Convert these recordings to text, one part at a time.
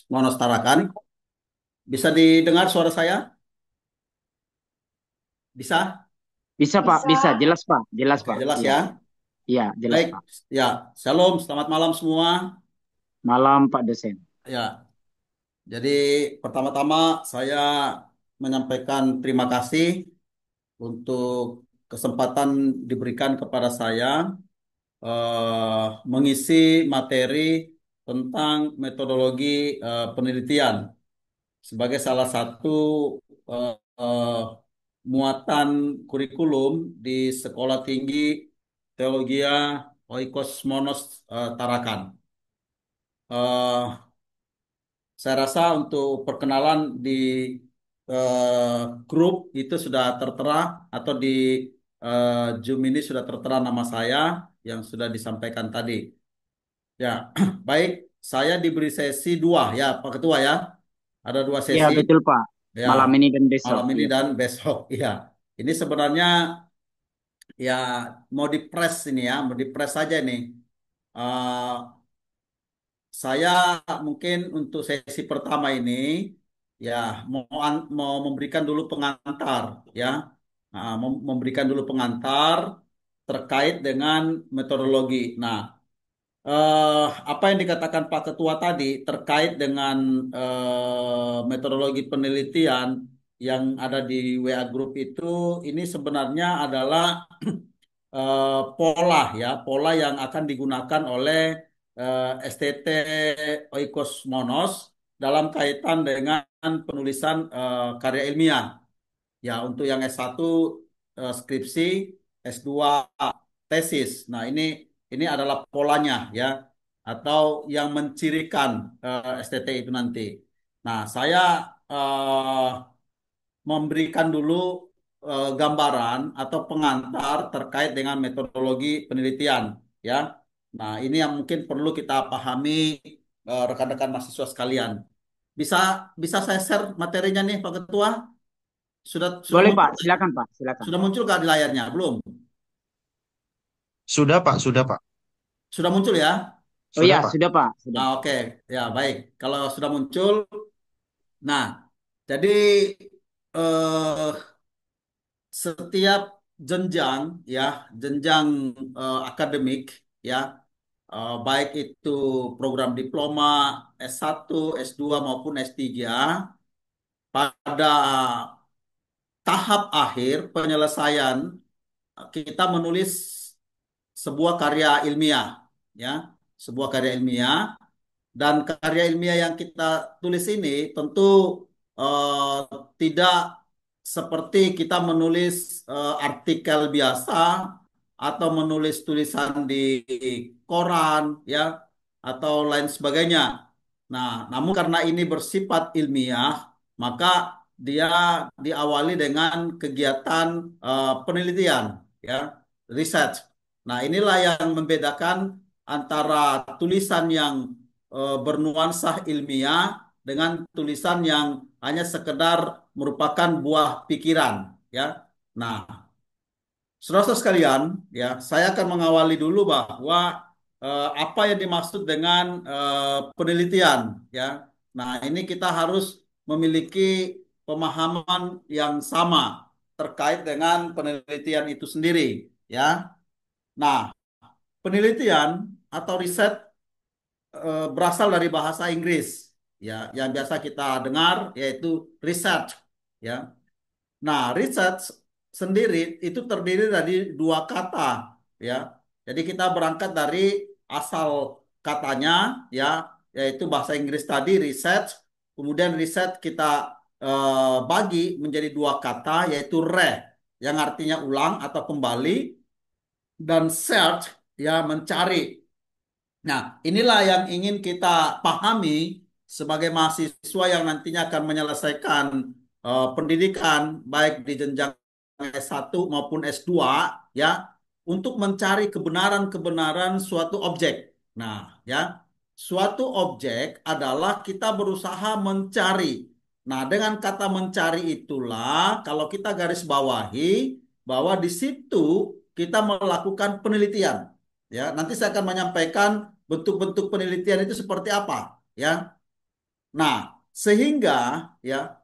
Monos Tarakan. Bisa didengar suara saya? Bisa? Bisa Pak, Bisa. bisa. Jelas Pak, jelas Oke, Pak. jelas Iya, ya. iya, jelas Baik, Pak. ya. Shalom, selamat malam semua. Malam Pak dosen. Ya, jadi pertama-tama saya menyampaikan terima kasih untuk kesempatan diberikan kepada saya mengisi materi tentang metodologi penelitian sebagai salah satu eh, eh, muatan kurikulum di Sekolah Tinggi Teologia Oikos Monos Tarakan. Eh, saya rasa untuk perkenalan di grup itu sudah tertera atau di Zoom ini sudah tertera nama saya yang sudah disampaikan tadi. Ya, baik. Saya diberi sesi dua ya, Pak Ketua ya. Ada dua Iya sesi. betul Pak. Ya, Malam ini dan besok. malam ini Iya dan Pak. besok. Iya, ini sebenarnya ya mau dipres ini ya, mau dipres saja nih. Eh, saya mungkin untuk sesi pertama ini ya mau memberikan dulu pengantar ya. Nah, memberikan dulu pengantar terkait dengan metodologi. Nah, apa yang dikatakan Pak Ketua tadi terkait dengan metodologi penelitian yang ada di WA Group itu, ini sebenarnya adalah pola ya, pola yang akan digunakan oleh STT Oikos Monos dalam kaitan dengan penulisan karya ilmiah. Ya, untuk yang S1 skripsi, S2 tesis. Nah, ini adalah polanya ya atau yang mencirikan STT itu nanti. Nah, saya eh, memberikan dulu gambaran atau pengantar terkait dengan metodologi penelitian ya. Nah, ini yang mungkin perlu kita pahami rekan-rekan mahasiswa sekalian. Bisa bisa saya share materinya nih Pak Ketua? Sudah Boleh muncul Pak, silakan Pak, silakan. sudah muncul nggak di layarnya? Belum. Sudah, Pak. Sudah, Pak. Sudah muncul ya? Oh Sudah, ya, Pak. sudah Pak, sudah. Ah, oke, ya baik. Kalau sudah muncul, nah jadi eh, setiap jenjang ya, jenjang akademik ya, baik itu program diploma S1, S2 maupun S3, pada tahap akhir penyelesaian kita menulis sebuah karya ilmiah ya, sebuah karya ilmiah. Dan karya ilmiah yang kita tulis ini tentu eh, tidak seperti kita menulis artikel biasa atau menulis tulisan di koran ya atau lain sebagainya. Nah, namun karena ini bersifat ilmiah, maka dia diawali dengan kegiatan penelitian ya, research. Nah, inilah yang membedakan antara tulisan yang bernuansa ilmiah dengan tulisan yang hanya sekedar merupakan buah pikiran ya. Nah, saudara sekalian, ya, saya akan mengawali dulu bahwa apa yang dimaksud dengan penelitian, ya. Nah, ini kita harus memiliki pemahaman yang sama terkait dengan penelitian itu sendiri, ya. Nah, penelitian atau riset berasal dari bahasa Inggris, ya, yang biasa kita dengar yaitu research, ya. Nah, research sendiri itu terdiri dari dua kata, ya. Jadi kita berangkat dari asal katanya, ya, yaitu bahasa Inggris tadi research. Kemudian research kita bagi menjadi dua kata, yaitu yang artinya ulang atau kembali, dan search, ya, mencari. Nah, inilah yang ingin kita pahami sebagai mahasiswa yang nantinya akan menyelesaikan pendidikan baik di jenjang S1 maupun S2 ya untuk mencari kebenaran-kebenaran suatu objek. Nah, ya, suatu objek adalah kita berusaha mencari. Nah, dengan kata mencari itulah kalau kita garis bawahi bahwa di situ kita melakukan penelitian. Ya, nanti saya akan menyampaikan bentuk-bentuk penelitian itu seperti apa, ya. Nah, sehingga ya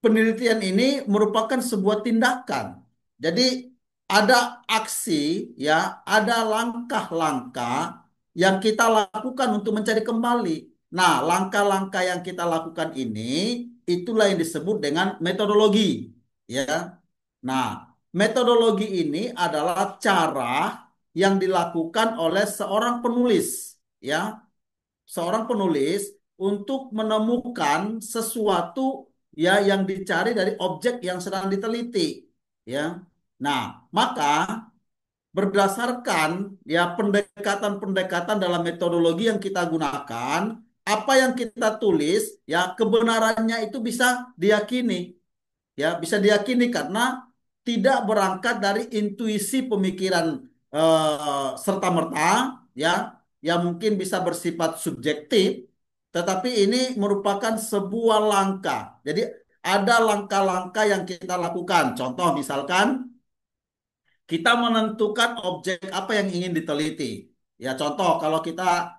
penelitian ini merupakan sebuah tindakan. Jadi ada aksi ya, ada langkah-langkah yang kita lakukan untuk mencari kembali. Nah, langkah-langkah yang kita lakukan ini itulah yang disebut dengan metodologi ya. Nah, metodologi ini adalah cara yang dilakukan oleh seorang penulis ya, seorang penulis untuk menemukan sesuatu ya yang dicari dari objek yang sedang diteliti ya. Nah, maka berdasarkan ya pendekatan-pendekatan dalam metodologi yang kita gunakan, apa yang kita tulis ya kebenarannya itu bisa diyakini ya, bisa diyakini karena tidak berangkat dari intuisi pemikiran serta-merta ya, yang mungkin bisa bersifat subjektif, tetapi ini merupakan sebuah langkah. Jadi ada langkah-langkah yang kita lakukan. Contoh misalkan kita menentukan objek apa yang ingin diteliti. Ya contoh kalau kita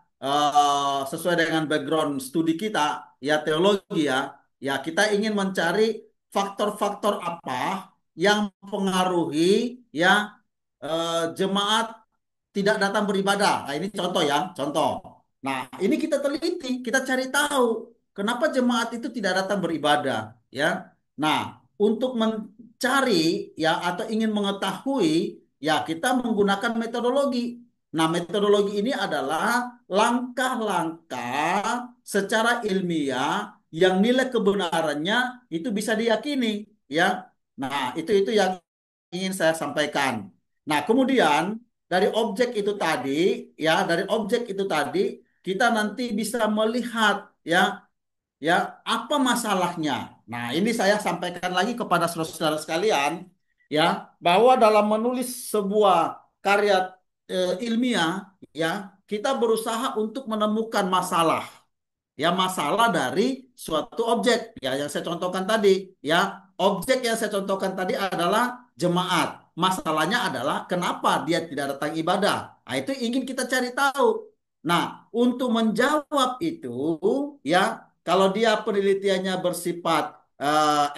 sesuai dengan background studi kita, ya teologi ya, ya kita ingin mencari faktor-faktor apa yang mempengaruhi ya jemaat tidak datang beribadah. Nah, ini contoh ya, contoh. Nah, ini kita teliti, kita cari tahu kenapa jemaat itu tidak datang beribadah, ya. Nah, untuk mencari ya atau ingin mengetahui, ya kita menggunakan metodologi. Nah, metodologi ini adalah langkah-langkah secara ilmiah yang nilai kebenarannya itu bisa diyakini, ya. Nah, itu yang ingin saya sampaikan. Nah, kemudian dari objek itu tadi, ya, dari objek itu tadi kita nanti bisa melihat ya, ya, apa masalahnya. Nah, ini saya sampaikan lagi kepada saudara-saudara sekalian, ya, bahwa dalam menulis sebuah karya ilmiah, ya, kita berusaha untuk menemukan masalah ya, masalah dari suatu objek ya yang saya contohkan tadi ya, objek yang saya contohkan tadi adalah jemaat, masalahnya adalah kenapa dia tidak datang ibadah. Nah, itu ingin kita cari tahu. Nah, untuk menjawab itu ya, kalau dia penelitiannya bersifat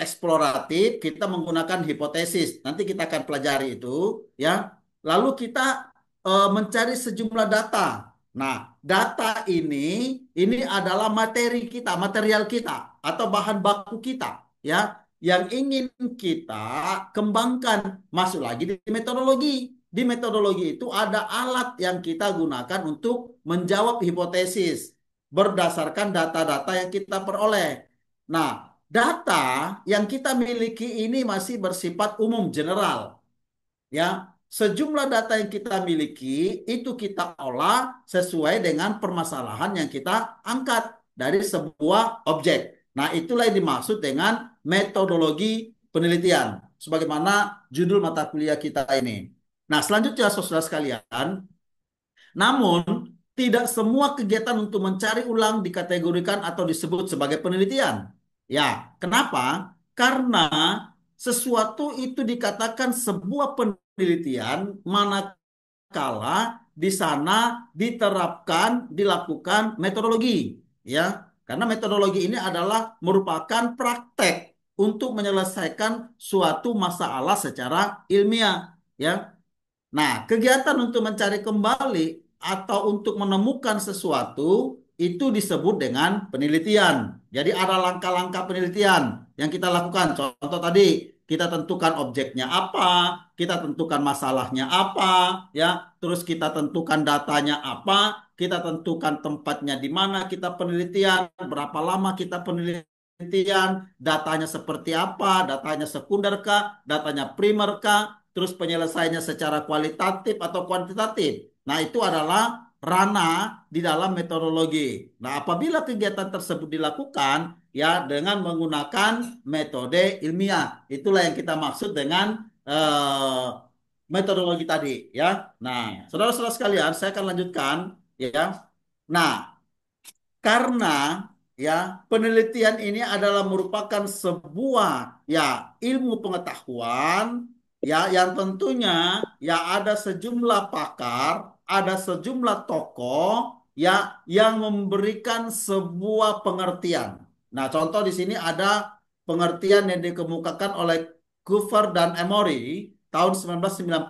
eksploratif, kita menggunakan hipotesis, nanti kita akan pelajari itu ya, lalu kita mencari sejumlah data. Nah, data ini adalah materi kita, material kita atau bahan baku kita ya, yang ingin kita kembangkan masuk lagi di metodologi. Di metodologi itu ada alat yang kita gunakan untuk menjawab hipotesis berdasarkan data-data yang kita peroleh. Nah, data yang kita miliki ini masih bersifat umum general ya. Sejumlah data yang kita miliki itu kita olah sesuai dengan permasalahan yang kita angkat dari sebuah objek. Nah, itulah yang dimaksud dengan metodologi penelitian sebagaimana judul mata kuliah kita ini. Nah, selanjutnya saudara sekalian, namun tidak semua kegiatan untuk mencari ulang dikategorikan atau disebut sebagai penelitian. Ya, kenapa? Karena sesuatu itu dikatakan sebuah penelitian manakala di sana diterapkan, dilakukan metodologi. Ya, karena metodologi ini adalah merupakan praktek untuk menyelesaikan suatu masalah secara ilmiah. Ya, nah, kegiatan untuk mencari kembali atau untuk menemukan sesuatu itu disebut dengan penelitian. Jadi ada langkah-langkah penelitian yang kita lakukan. Contoh tadi, kita tentukan objeknya apa, kita tentukan masalahnya apa, ya, terus kita tentukan datanya apa, kita tentukan tempatnya di mana kita penelitian, berapa lama kita penelitian, datanya seperti apa, datanya sekunder kah, datanya primer kah, terus penyelesaiannya secara kualitatif atau kuantitatif. Nah, itu adalah ranah di dalam metodologi. Nah, apabila kegiatan tersebut dilakukan ya dengan menggunakan metode ilmiah, itulah yang kita maksud dengan metodologi tadi ya. Nah, saudara-saudara sekalian, saya akan lanjutkan ya. Nah, karena ya penelitian ini adalah merupakan sebuah ya ilmu pengetahuan ya yang tentunya ya ada sejumlah pakar, ada sejumlah tokoh ya yang memberikan sebuah pengertian. Nah, contoh di sini ada pengertian yang dikemukakan oleh Cooper dan Emory tahun 1995.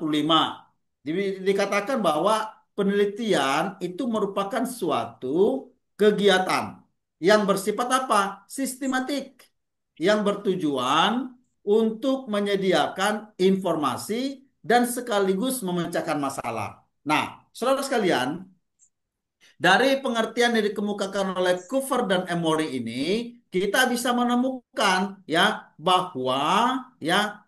Dikatakan bahwa penelitian itu merupakan suatu kegiatan yang bersifat apa? Sistematik, yang bertujuan untuk menyediakan informasi dan sekaligus memecahkan masalah. Nah, saudara sekalian, dari pengertian yang dikemukakan oleh Cooper dan Emory ini, kita bisa menemukan ya bahwa ya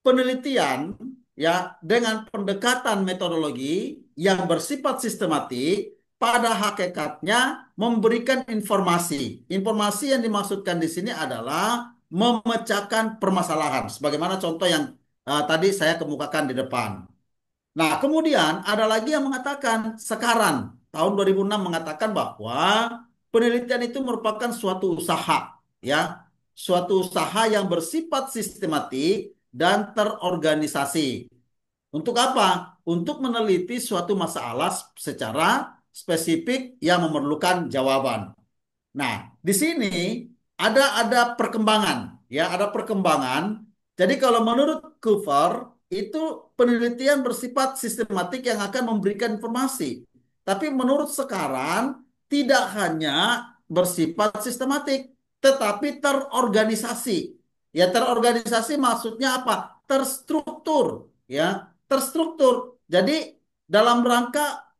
penelitian ya dengan pendekatan metodologi yang bersifat sistematik pada hakikatnya memberikan informasi. Informasi yang dimaksudkan di sini adalah memecahkan permasalahan sebagaimana contoh yang tadi saya kemukakan di depan. Nah, kemudian ada lagi yang mengatakan sekarang tahun 2006 mengatakan bahwa penelitian itu merupakan suatu usaha, ya, suatu usaha yang bersifat sistematik dan terorganisasi. Untuk apa? Untuk meneliti suatu masalah secara spesifik yang memerlukan jawaban. Nah, di sini ada perkembangan, ya, ada perkembangan. Jadi kalau menurut Cooper itu penelitian bersifat sistematik yang akan memberikan informasi. Tapi menurut sekarang tidak hanya bersifat sistematik, tetapi terorganisasi. Ya, terorganisasi maksudnya apa? Terstruktur, ya, terstruktur. Jadi dalam rangka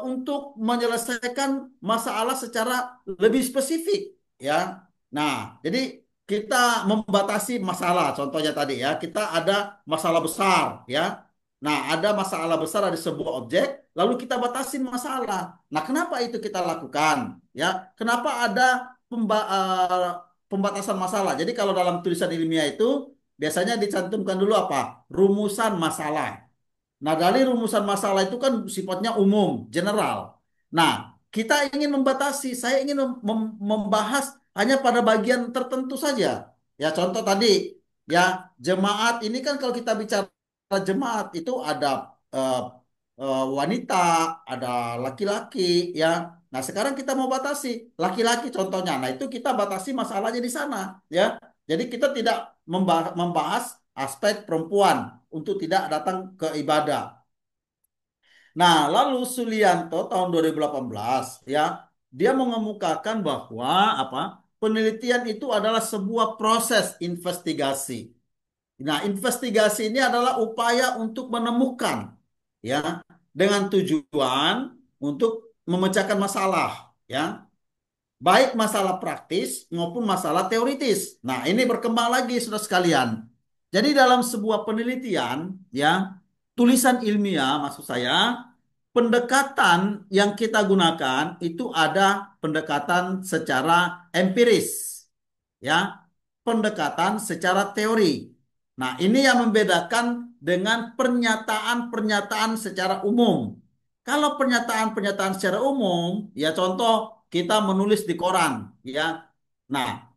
untuk menyelesaikan masalah secara lebih spesifik ya. Nah, jadi kita membatasi masalah. Contohnya tadi ya, kita ada masalah besar ya. Nah, ada masalah besar dari sebuah objek, lalu kita batasin masalah. Nah, kenapa itu kita lakukan? Ya, kenapa ada pembatasan masalah? Jadi kalau dalam tulisan ilmiah itu biasanya dicantumkan dulu apa? Rumusan masalah. Nah, dari rumusan masalah itu kan sifatnya umum, general. Nah, kita ingin membatasi, saya ingin membahas hanya pada bagian tertentu saja. Ya, contoh tadi, ya, jemaat ini kan kalau kita bicara jemaat itu ada wanita, ada laki-laki, ya. Nah, sekarang kita mau batasi laki-laki contohnya. Nah, itu kita batasi masalahnya di sana, ya. Jadi kita tidak membahas aspek perempuan untuk tidak datang ke ibadah. Nah, lalu Sulianto tahun 2018 ya, dia mengemukakan bahwa apa? Penelitian itu adalah sebuah proses investigasi. Nah, investigasi ini adalah upaya untuk menemukan ya dengan tujuan untuk memecahkan masalah ya, baik masalah praktis maupun masalah teoritis. Nah, ini berkembang lagi saudara sekalian. Jadi dalam sebuah penelitian ya, tulisan ilmiah maksud saya, pendekatan yang kita gunakan itu ada pendekatan secara empiris ya, pendekatan secara teori. Nah, ini yang membedakan dengan pernyataan-pernyataan secara umum. Kalau pernyataan-pernyataan secara umum, ya contoh kita menulis di koran, ya. Nah,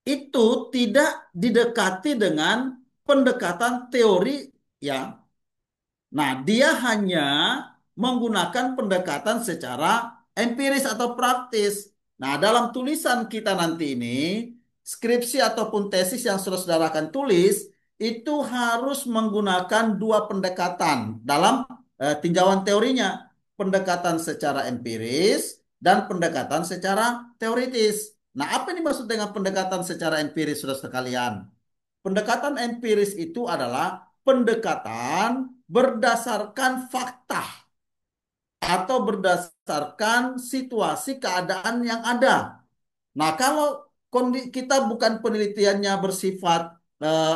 itu tidak didekati dengan pendekatan teori, ya. Nah, dia hanya menggunakan pendekatan secara empiris atau praktis. Nah, dalam tulisan kita nanti ini, skripsi ataupun tesis yang saudara-saudara akan tulis, itu harus menggunakan dua pendekatan dalam tinjauan teorinya. Pendekatan secara empiris dan pendekatan secara teoritis. Nah, apa yang dimaksud dengan pendekatan secara empiris, saudara sekalian? Pendekatan empiris itu adalah pendekatan berdasarkan fakta atau berdasarkan situasi keadaan yang ada. Nah, kalau kita bukan penelitiannya bersifat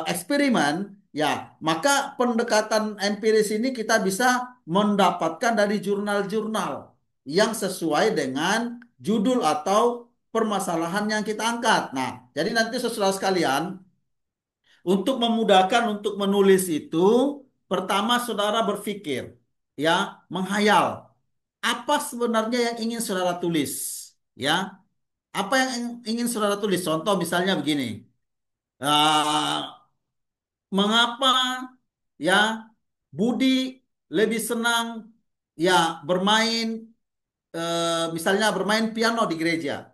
eksperimen, ya, maka pendekatan empiris ini kita bisa mendapatkan dari jurnal-jurnal yang sesuai dengan judul atau permasalahan yang kita angkat. Nah, jadi nanti saudara sekalian, untuk memudahkan untuk menulis itu, pertama saudara berpikir, ya, menghayal. Apa sebenarnya yang ingin saudara tulis? Ya, apa yang ingin saudara tulis? Contoh misalnya begini, ah, mengapa ya Budi lebih senang ya bermain misalnya bermain piano di gereja.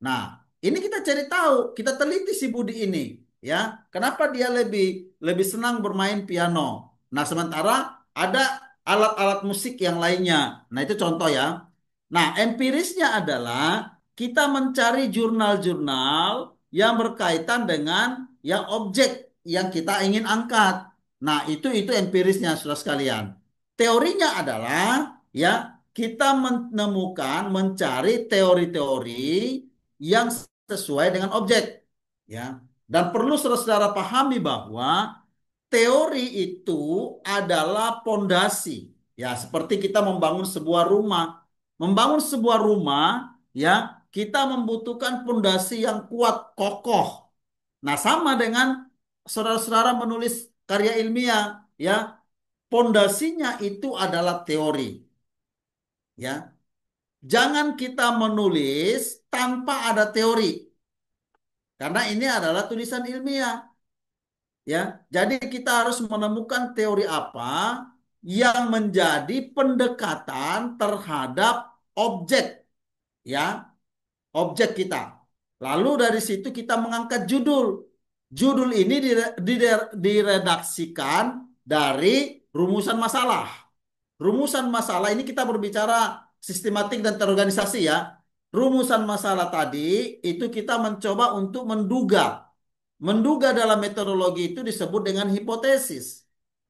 Nah, ini kita cari tahu, kita teliti si Budi ini, ya. Kenapa dia lebih lebih senang bermain piano? Nah, sementara ada alat-alat musik yang lainnya. Nah, itu contoh ya. Nah, empirisnya adalah kita mencari jurnal-jurnal yang berkaitan dengan yang objek yang kita ingin angkat. Nah, itu empirisnya, saudara sekalian. Teorinya adalah ya kita menemukan, mencari teori-teori yang sesuai dengan objek, ya. Dan perlu saudara-saudara pahami bahwa teori itu adalah pondasi, ya, seperti kita membangun sebuah rumah. Membangun sebuah rumah, ya, kita membutuhkan pondasi yang kuat, kokoh. Nah, sama dengan saudara-saudara menulis karya ilmiah, ya, pondasinya itu adalah teori, ya. Jangan kita menulis tanpa ada teori. Karena ini adalah tulisan ilmiah, ya. Jadi kita harus menemukan teori apa yang menjadi pendekatan terhadap objek, ya, objek kita. Lalu dari situ kita mengangkat judul. Judul ini diredaksikan dari rumusan masalah. Rumusan masalah ini kita berbicara sistematik dan terorganisasi ya. Rumusan masalah tadi itu kita mencoba untuk menduga. Menduga dalam metodologi itu disebut dengan hipotesis.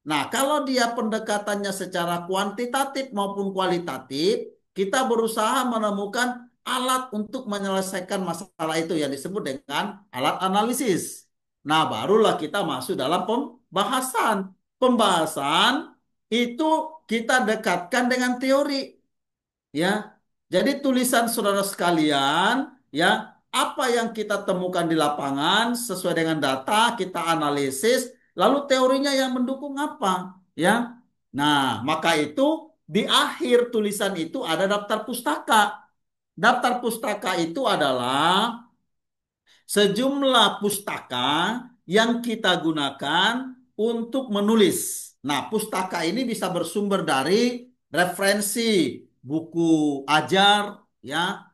Nah, kalau dia pendekatannya secara kuantitatif maupun kualitatif, kita berusaha menemukan alat untuk menyelesaikan masalah itu yang disebut dengan alat analisis. Nah, barulah kita masuk dalam pembahasan. Pembahasan itu kita dekatkan dengan teori, ya. Jadi tulisan saudara sekalian, ya, apa yang kita temukan di lapangan sesuai dengan data kita analisis, lalu teorinya yang mendukung apa, ya. Nah, maka itu di akhir tulisan itu ada daftar pustaka. Daftar pustaka itu adalah sejumlah pustaka yang kita gunakan untuk menulis. Nah, pustaka ini bisa bersumber dari referensi buku ajar, ya,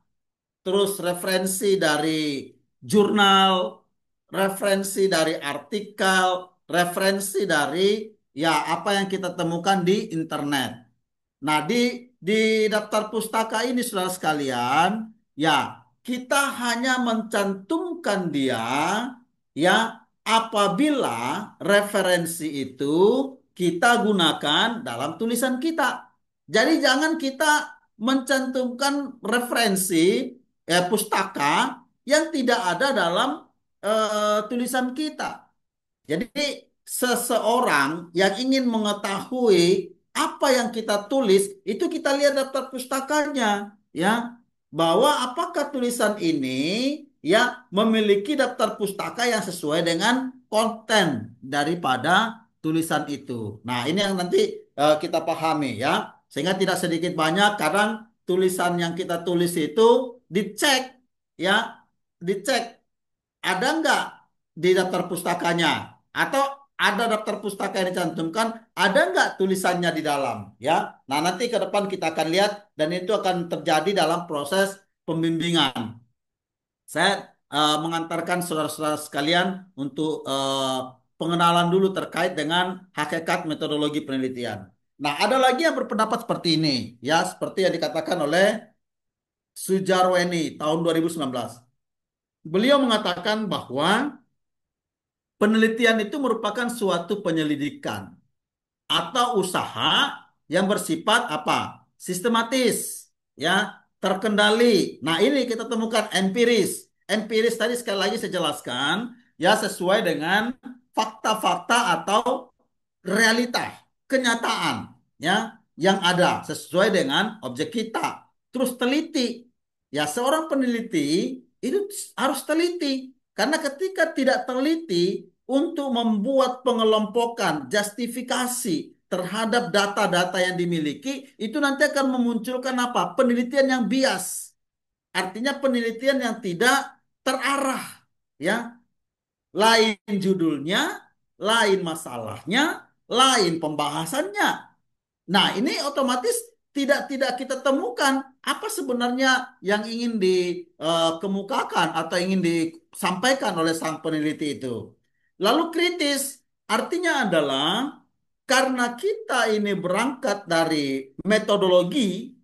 terus referensi dari jurnal, referensi dari artikel, referensi dari ya apa yang kita temukan di internet. Nah, di daftar pustaka ini saudara sekalian, ya, kita hanya mencantumkan dia ya apabila referensi itu kita gunakan dalam tulisan kita. Jadi jangan kita mencantumkan referensi pustaka yang tidak ada dalam tulisan kita. Jadi seseorang yang ingin mengetahui apa yang kita tulis, itu kita lihat daftar pustakanya, ya. Bahwa apakah tulisan ini ya memiliki daftar pustaka yang sesuai dengan konten daripada tulisan itu. Nah, ini yang nanti kita pahami ya. Sehingga tidak sedikit banyak kadang tulisan yang kita tulis itu dicek, ya, dicek ada nggak di daftar pustakanya? Atau ada daftar pustaka yang dicantumkan, ada nggak tulisannya di dalam? Ya, nah nanti ke depan kita akan lihat dan itu akan terjadi dalam proses pembimbingan. Saya mengantarkan saudara-saudara sekalian untuk pengenalan dulu terkait dengan hakikat metodologi penelitian. Nah, ada lagi yang berpendapat seperti ini, ya, seperti yang dikatakan oleh Sujarweni tahun 2019. Beliau mengatakan bahwa penelitian itu merupakan suatu penyelidikan atau usaha yang bersifat apa? Sistematis, ya, terkendali. Nah, ini kita temukan empiris. Empiris tadi sekali lagi saya jelaskan, ya, sesuai dengan fakta-fakta atau realita, kenyataan, ya, yang ada sesuai dengan objek kita. Terus teliti. Ya, seorang peneliti itu harus teliti. Karena ketika tidak teliti untuk membuat pengelompokan, justifikasi terhadap data-data yang dimiliki, itu nanti akan memunculkan apa? Penelitian yang bias. Artinya penelitian yang tidak terarah, ya. Lain judulnya, lain masalahnya, lain pembahasannya. Nah, ini otomatis tidak kita temukan apa sebenarnya yang ingin dikemukakan atau ingin disampaikan oleh sang peneliti itu. Lalu kritis artinya adalah karena kita ini berangkat dari metodologi,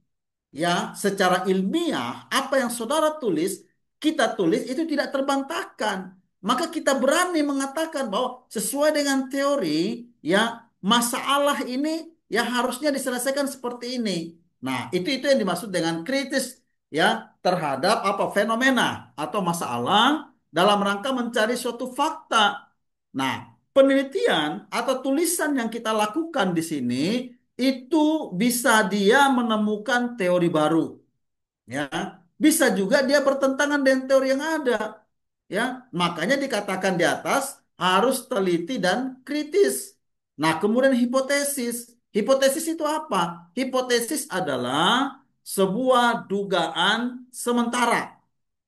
ya, secara ilmiah, apa yang saudara tulis, kita tulis itu tidak terbantahkan. Maka kita berani mengatakan bahwa sesuai dengan teori, ya, masalah ini ya harusnya diselesaikan seperti ini. Nah, itu yang dimaksud dengan kritis, ya, terhadap apa fenomena atau masalah dalam rangka mencari suatu fakta. Nah, penelitian atau tulisan yang kita lakukan di sini itu bisa dia menemukan teori baru, ya. Bisa juga dia bertentangan dengan teori yang ada, ya. Makanya dikatakan di atas harus teliti dan kritis. Nah, kemudian hipotesis. Hipotesis itu apa? Hipotesis adalah sebuah dugaan sementara.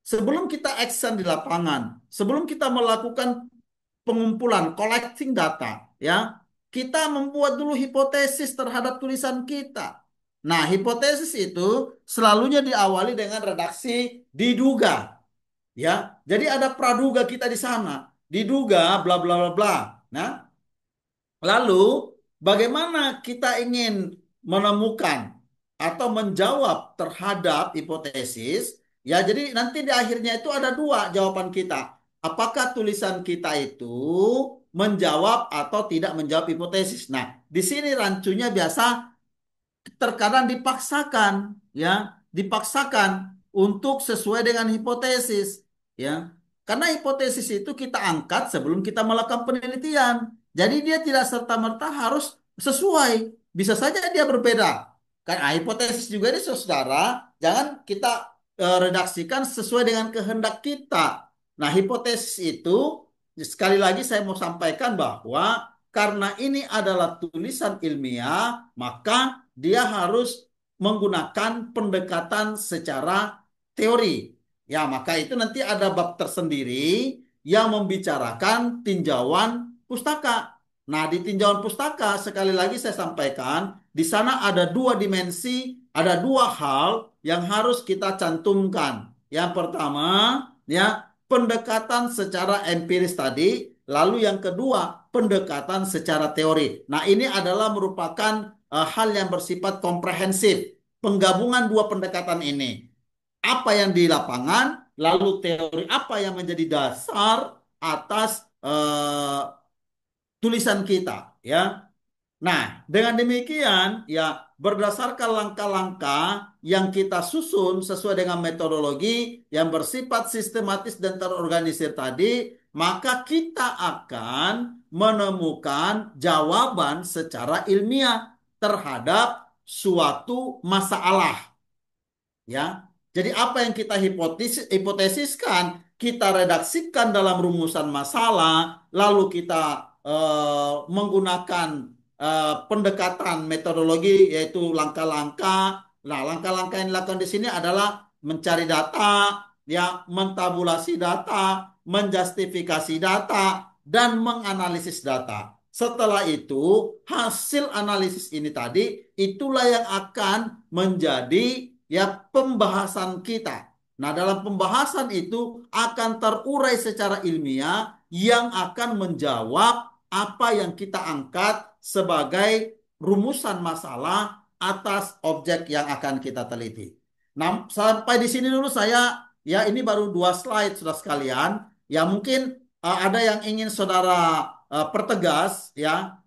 Sebelum kita action di lapangan, sebelum kita melakukan pengumpulan, collecting data, ya, kita membuat dulu hipotesis terhadap tulisan kita. Nah, hipotesis itu selalunya diawali dengan redaksi diduga, ya. Jadi ada praduga kita di sana, diduga bla bla bla bla. Nah, lalu bagaimana kita ingin menemukan atau menjawab terhadap hipotesis? Ya, jadi nanti di akhirnya itu ada dua jawaban kita. Apakah tulisan kita itu menjawab atau tidak menjawab hipotesis? Nah, di sini rancunya biasa terkadang dipaksakan, ya, dipaksakan untuk sesuai dengan hipotesis, ya. Karena hipotesis itu kita angkat sebelum kita melakukan penelitian. Jadi dia tidak serta-merta harus sesuai. Bisa saja dia berbeda. Karena hipotesis juga ini saudara, jangan kita redaksikan sesuai dengan kehendak kita. Nah, hipotesis itu sekali lagi saya mau sampaikan bahwa karena ini adalah tulisan ilmiah, maka dia harus menggunakan pendekatan secara teori. Ya, maka itu nanti ada bab tersendiri yang membicarakan tinjauan pustaka. Nah, di tinjauan pustaka sekali lagi saya sampaikan, di sana ada dua dimensi, ada dua hal yang harus kita cantumkan. Yang pertama, ya, pendekatan secara empiris tadi, lalu yang kedua, pendekatan secara teori. Nah, ini adalah merupakan hal yang bersifat komprehensif. Penggabungan dua pendekatan ini. Apa yang di lapangan, lalu teori apa yang menjadi dasar atas tulisan kita, ya. Nah, dengan demikian, ya, berdasarkan langkah-langkah yang kita susun sesuai dengan metodologi yang bersifat sistematis dan terorganisir tadi, maka kita akan menemukan jawaban secara ilmiah terhadap suatu masalah. Ya, jadi apa yang kita hipotesiskan, kita redaksikan dalam rumusan masalah, lalu kita menggunakan pendekatan metodologi yaitu langkah-langkah. Nah, langkah-langkah yang dilakukan di sini adalah mencari data, ya, mentabulasi data, menjustifikasi data, dan menganalisis data. Setelah itu, hasil analisis ini tadi itulah yang akan menjadi, ya, pembahasan kita. Nah, dalam pembahasan itu akan terurai secara ilmiah yang akan menjawab apa yang kita angkat sebagai rumusan masalah atas objek yang akan kita teliti. Nah, sampai di sini dulu saya, ya, ini baru dua slide sudah sekalian. Ya, mungkin ada yang ingin saudara pertegas, ya,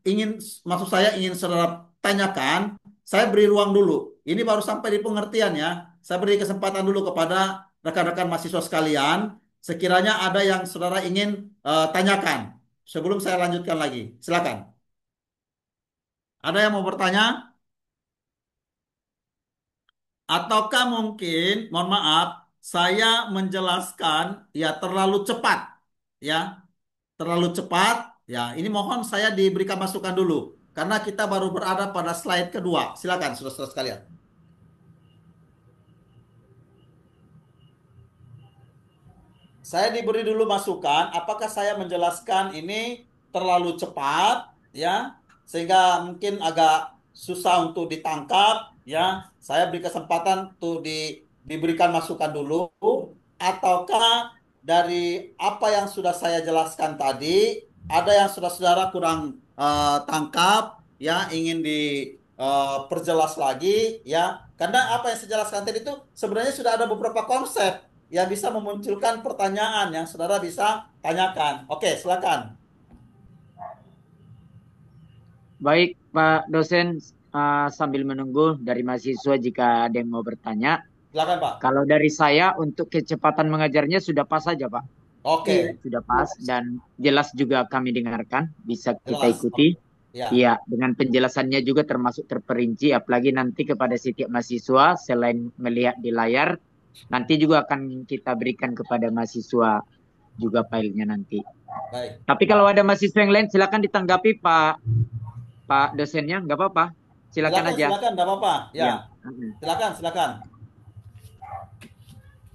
maksud saya ingin saudara tanyakan, saya beri ruang dulu. Ini baru sampai di pengertian, ya. Saya beri kesempatan dulu kepada rekan-rekan mahasiswa sekalian. Sekiranya ada yang saudara ingin tanyakan sebelum saya lanjutkan lagi. Silakan. Ada yang mau bertanya? Ataukah mungkin, mohon maaf, saya menjelaskan ya terlalu cepat, ya, terlalu cepat. Ya, ini mohon saya diberikan masukan dulu karena kita baru berada pada slide kedua. Silakan, saudara-saudara sekalian. Saya diberi dulu masukan, apakah saya menjelaskan ini terlalu cepat, ya, sehingga mungkin agak susah untuk ditangkap, ya, saya beri kesempatan tuh diberikan masukan dulu, ataukah dari apa yang sudah saya jelaskan tadi, ada yang sudah saudara kurang tangkap, ya, ingin diperjelas lagi, ya, karena apa yang saya jelaskan tadi itu sebenarnya sudah ada beberapa konsep yang bisa memunculkan pertanyaan yang saudara bisa tanyakan. Oke, silakan. Baik, Pak dosen, sambil menunggu dari mahasiswa jika ada yang mau bertanya. Silakan, Pak. Kalau dari saya untuk kecepatan mengajarnya sudah pas saja, Pak. Iya, Oke, Sudah pas jelas. dan jelas juga kami dengarkan, bisa kita jelas. ikuti. Ya, Iya, dengan penjelasannya juga termasuk terperinci, apalagi nanti kepada setiap mahasiswa selain melihat di layar, nanti juga akan kita berikan kepada mahasiswa juga filenya nanti. baik. Tapi kalau ada mahasiswa yang lain, silakan ditanggapi Pak Pak dosennya, nggak apa-apa. Silakan Silakan, aja. silakan, nggak apa-apa. Ya, Ya. silakan, silakan.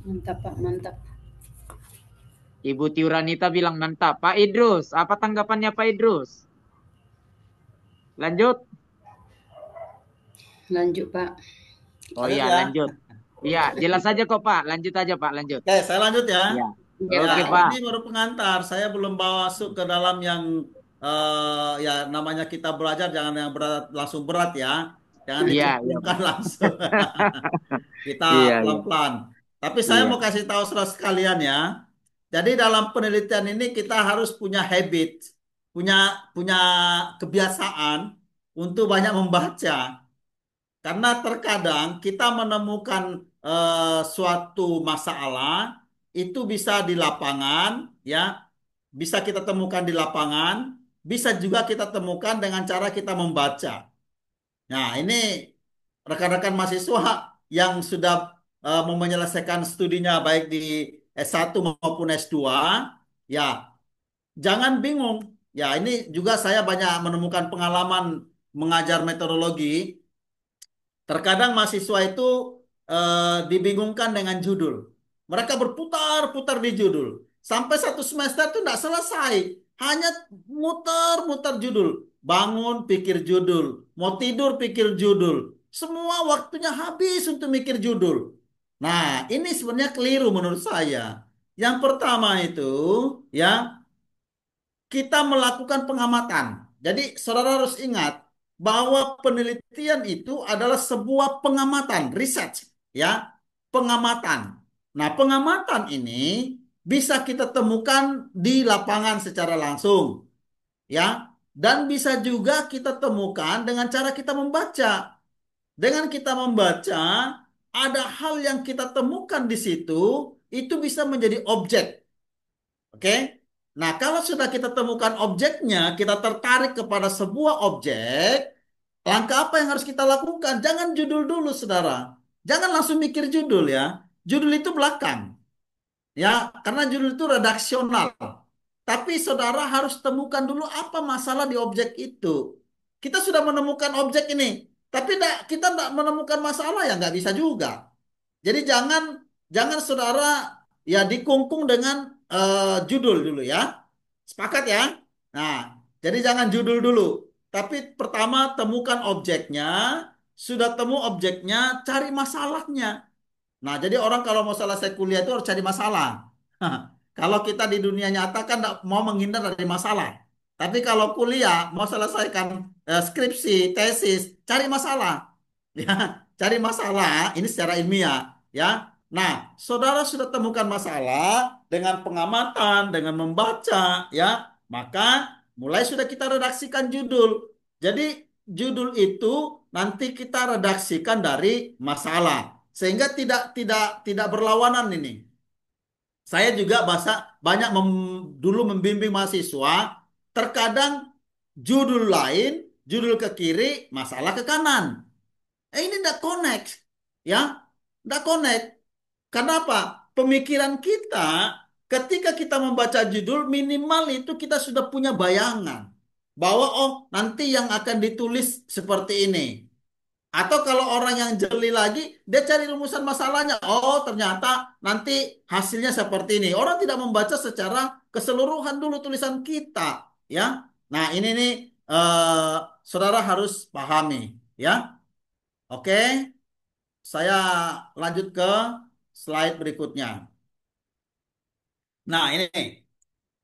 Mantap, Pak, mantap. Ibu Tiuranita bilang mantap. Pak Idrus, apa tanggapannya Pak Idrus? Lanjut. Lanjut, Pak. Oh Lanjut iya, ya. lanjut. Iya, jelas aja kok Pak. Lanjut aja Pak, lanjut. Oke, saya lanjut ya. Ya. Iya, Ya, Oke Pak. Pak. ini baru pengantar. Saya belum bawa masuk ke dalam yang ya namanya kita belajar jangan yang berat langsung berat ya. Jangan Iya, iya dicemplungkan Pak. langsung. Kita Iya, iya. pelan-pelan. Tapi saya Iya. mau kasih tahu saudara sekalian ya. Jadi dalam penelitian ini kita harus punya habit, punya punya kebiasaan untuk banyak membaca. Karena terkadang kita menemukan suatu masalah itu bisa di lapangan, ya, bisa kita temukan di lapangan, bisa juga kita temukan dengan cara kita membaca. Nah, ini rekan-rekan mahasiswa yang sudah mau menyelesaikan studinya baik di S1 maupun S2, ya, jangan bingung. Ya, ini juga saya banyak menemukan pengalaman mengajar metodologi. Terkadang mahasiswa itu dibingungkan dengan judul. Mereka berputar-putar di judul. Sampai satu semester itu tidak selesai. Hanya muter-muter judul. Bangun, pikir judul. Mau tidur, pikir judul. Semua waktunya habis untuk mikir judul. Nah, ini sebenarnya keliru menurut saya. Yang pertama itu, ya, kita melakukan pengamatan. Jadi, saudara harus ingat bahwa penelitian itu adalah sebuah pengamatan, research, ya, pengamatan. Nah, pengamatan ini bisa kita temukan di lapangan secara langsung, ya, dan bisa juga kita temukan dengan cara kita membaca. Dengan kita membaca, ada hal yang kita temukan di situ, itu bisa menjadi objek. Oke. Nah, kalau sudah kita temukan objeknya, kita tertarik kepada sebuah objek, langkah apa yang harus kita lakukan? Jangan judul dulu, saudara. Jangan langsung mikir judul ya. Judul itu belakang. Ya, karena judul itu redaksional. Tapi saudara harus temukan dulu apa masalah di objek itu. Kita sudah menemukan objek ini, tapi kita tidak menemukan masalah ya nggak bisa juga. Jadi jangan jangan saudara ya dikungkung dengan judul dulu ya. Sepakat ya? Nah, jadi jangan judul dulu. Tapi pertama temukan objeknya, sudah temu objeknya, cari masalahnya. Nah, jadi orang kalau mau selesai kuliah itu harus cari masalah. Kalau kita di dunia nyata kan nggak mau menghindar dari masalah. Tapi kalau kuliah mau selesaikan skripsi, tesis, cari masalah. Ya, cari masalah ini secara ilmiah, ya. Nah, saudara sudah temukan masalah dengan pengamatan, dengan membaca, ya, maka mulai sudah kita redaksikan judul. Jadi judul itu nanti kita redaksikan dari masalah sehingga tidak berlawanan ini. Saya juga banyak dulu membimbing mahasiswa, terkadang judul lain, judul ke kiri, masalah ke kanan. Ini tidak connect, ya, tidak connect. Kenapa? Pemikiran kita ketika kita membaca judul minimal itu kita sudah punya bayangan bahwa oh nanti yang akan ditulis seperti ini. Atau kalau orang yang jeli lagi, dia cari rumusan masalahnya. Oh, ternyata nanti hasilnya seperti ini. Orang tidak membaca secara keseluruhan dulu tulisan kita, ya. Nah, ini nih saudara harus pahami, ya. Oke, saya lanjut ke slide berikutnya. Nah, ini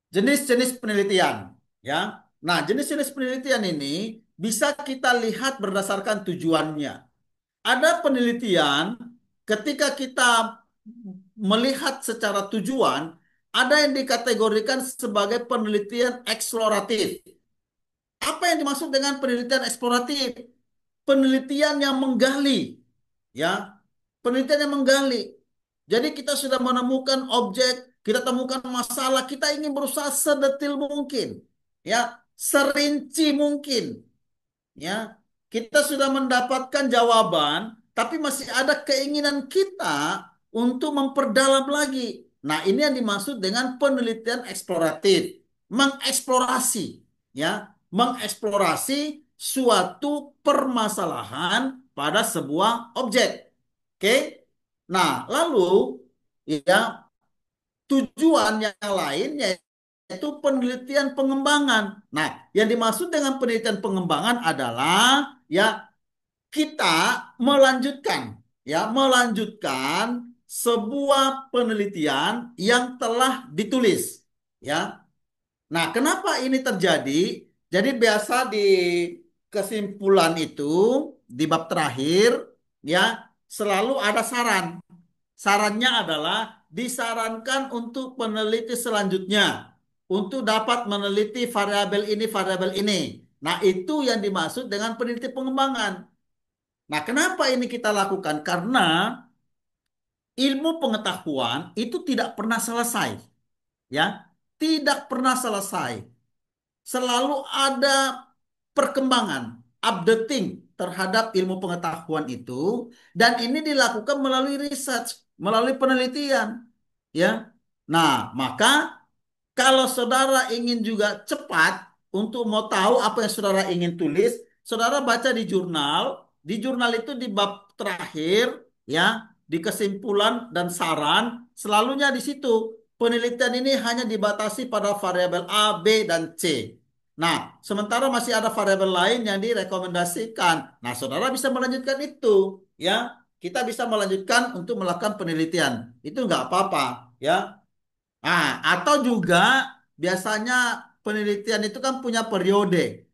jenis-jenis penelitian, ya. Nah, jenis-jenis penelitian ini bisa kita lihat berdasarkan tujuannya. Ada penelitian ketika kita melihat secara tujuan, ada yang dikategorikan sebagai penelitian eksploratif. Apa yang dimaksud dengan penelitian eksploratif? Penelitian yang menggali, ya, penelitian yang menggali. Jadi kita sudah menemukan objek, kita temukan masalah, kita ingin berusaha sedetil mungkin, ya, serinci mungkin, ya. Kita sudah mendapatkan jawaban, tapi masih ada keinginan kita untuk memperdalam lagi. Nah, ini yang dimaksud dengan penelitian eksploratif, mengeksplorasi, ya, mengeksplorasi suatu permasalahan pada sebuah objek. Oke. Nah, lalu ya tujuan yang lain yaitu penelitian pengembangan. Nah, yang dimaksud dengan penelitian pengembangan adalah ya kita melanjutkan melanjutkan sebuah penelitian yang telah ditulis, ya. Nah, kenapa ini terjadi? Jadi biasa di kesimpulan itu di bab terakhir, ya, selalu ada saran. Sarannya adalah disarankan untuk peneliti selanjutnya untuk dapat meneliti variabel ini, variabel ini. Nah, itu yang dimaksud dengan peneliti pengembangan. Nah, kenapa ini kita lakukan? Karena ilmu pengetahuan itu tidak pernah selesai, ya. Tidak pernah selesai. Selalu ada perkembangan, updating terhadap ilmu pengetahuan itu, dan ini dilakukan melalui research, melalui penelitian, ya. Nah, maka kalau saudara ingin juga cepat untuk mau tahu apa yang saudara ingin tulis, saudara baca di jurnal. Di jurnal itu di bab terakhir, ya, di kesimpulan dan saran, selalunya di situ penelitian ini hanya dibatasi pada variabel A, B, dan C. Nah, sementara masih ada variabel lain yang direkomendasikan. Nah, saudara bisa melanjutkan itu, ya. Kita bisa melanjutkan untuk melakukan penelitian. Itu nggak apa-apa, ya. Nah, atau juga biasanya penelitian itu kan punya periode,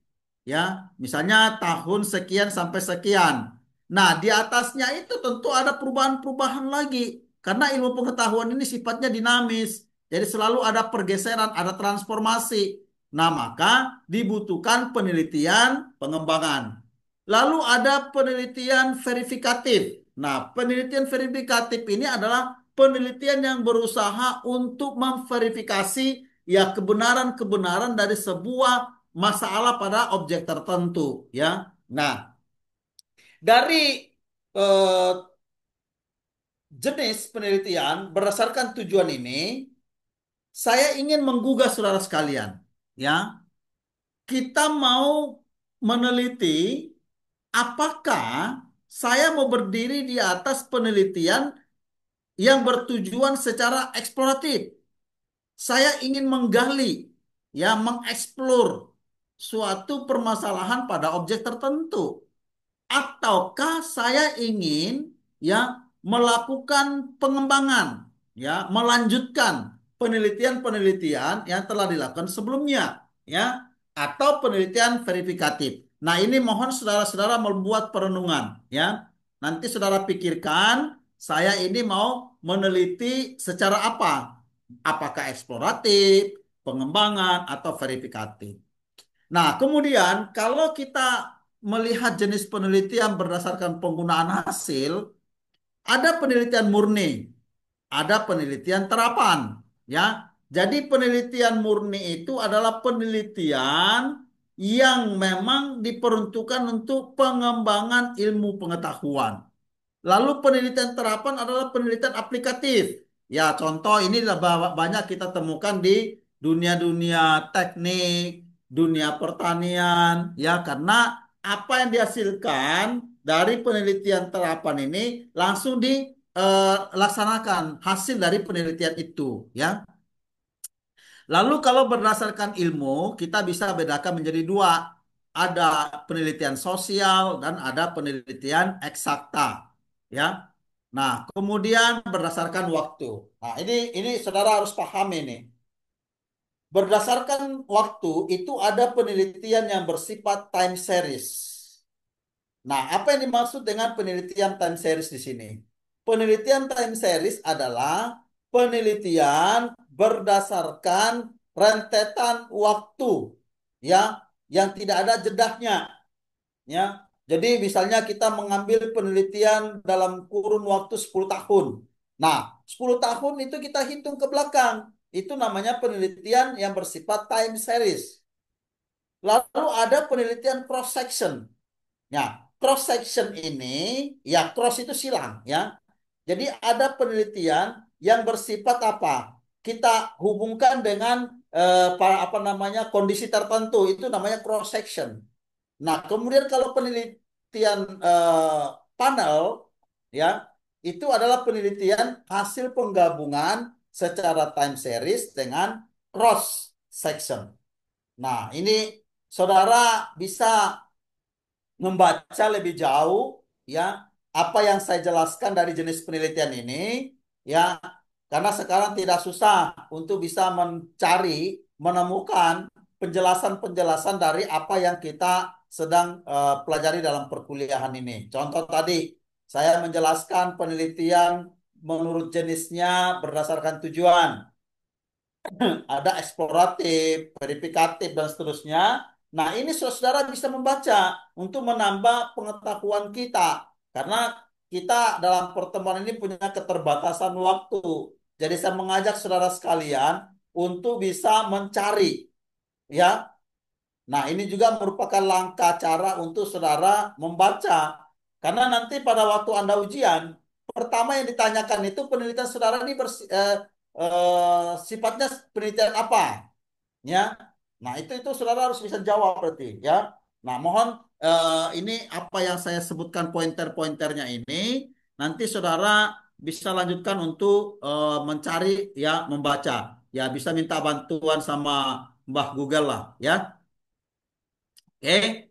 ya. Misalnya tahun sekian sampai sekian. Nah, di atasnya itu tentu ada perubahan-perubahan lagi karena ilmu pengetahuan ini sifatnya dinamis. Jadi selalu ada pergeseran, ada transformasi. Nah, maka dibutuhkan penelitian pengembangan. Lalu ada penelitian verifikatif. Nah, penelitian verifikatif ini adalah penelitian yang berusaha untuk memverifikasi ya kebenaran-kebenaran dari sebuah masalah pada objek tertentu, ya. Nah, dari eh, jenis penelitian berdasarkan tujuan ini, saya ingin menggugah saudara sekalian, ya. Kita mau meneliti apakah saya mau berdiri di atas penelitian yang bertujuan secara eksploratif. Saya ingin menggali, ya, mengeksplor suatu permasalahan pada objek tertentu. Ataukah saya ingin ya melakukan pengembangan, ya, melanjutkan penelitian-penelitian yang telah dilakukan sebelumnya, ya, atau penelitian verifikatif. Nah, ini mohon saudara-saudara membuat perenungan, ya. Nanti saudara pikirkan, saya ini mau meneliti secara apa? Apakah eksploratif, pengembangan, atau verifikatif? Nah, kemudian kalau kita melihat jenis penelitian berdasarkan penggunaan hasil, ada penelitian murni, ada penelitian terapan, ya. Jadi penelitian murni itu adalah penelitian yang memang diperuntukkan untuk pengembangan ilmu pengetahuan. Lalu penelitian terapan adalah penelitian aplikatif. Ya, contoh ini banyak kita temukan di dunia-dunia teknik, dunia pertanian, ya, karena apa yang dihasilkan dari penelitian terapan ini langsung dilaksanakan hasil dari penelitian itu, ya. Lalu kalau berdasarkan ilmu, kita bisa bedakan menjadi dua. ada penelitian sosial dan ada penelitian eksakta, ya. Nah, kemudian berdasarkan waktu. Nah, ini saudara harus paham ini. Berdasarkan waktu itu ada penelitian yang bersifat time series. Nah, apa yang dimaksud dengan penelitian time series di sini? Penelitian time series adalah penelitian berdasarkan rentetan waktu, ya, yang tidak ada jedahnya, ya. Jadi misalnya kita mengambil penelitian dalam kurun waktu 10 tahun. Nah, 10 tahun itu kita hitung ke belakang. Itu namanya penelitian yang bersifat time series. Lalu ada penelitian cross section. Ya, cross section ini, ya, cross itu silang, ya. Jadi ada penelitian yang bersifat apa? Kita hubungkan dengan apa namanya, kondisi tertentu, itu namanya cross section. Nah, kemudian kalau penelitian panel, ya, itu adalah penelitian hasil penggabungan secara time series dengan cross section. Nah, ini saudara bisa membaca lebih jauh, ya, apa yang saya jelaskan dari jenis penelitian ini, ya, karena sekarang tidak susah untuk bisa mencari, menemukan penjelasan-penjelasan dari apa yang kita sedang pelajari dalam perkuliahan ini. Contoh tadi saya menjelaskan penelitian menurut jenisnya berdasarkan tujuan, ada eksploratif, verifikatif, dan seterusnya. Nah, ini saudara bisa membaca untuk menambah pengetahuan kita. Karena kita dalam pertemuan ini punya keterbatasan waktu. Jadi saya mengajak saudara sekalian untuk bisa mencari, ya. Nah, ini juga merupakan langkah cara untuk saudara membaca. Karena nanti pada waktu Anda ujian, pertama yang ditanyakan itu penelitian saudara ini sifatnya penelitian apa, ya. Nah, itu saudara harus bisa jawab berarti, ya. Nah, mohon ini apa yang saya sebutkan pointer-pointernya ini nanti saudara bisa lanjutkan untuk mencari, ya, membaca. Ya, bisa minta bantuan sama Mbah Google lah, ya. Oke.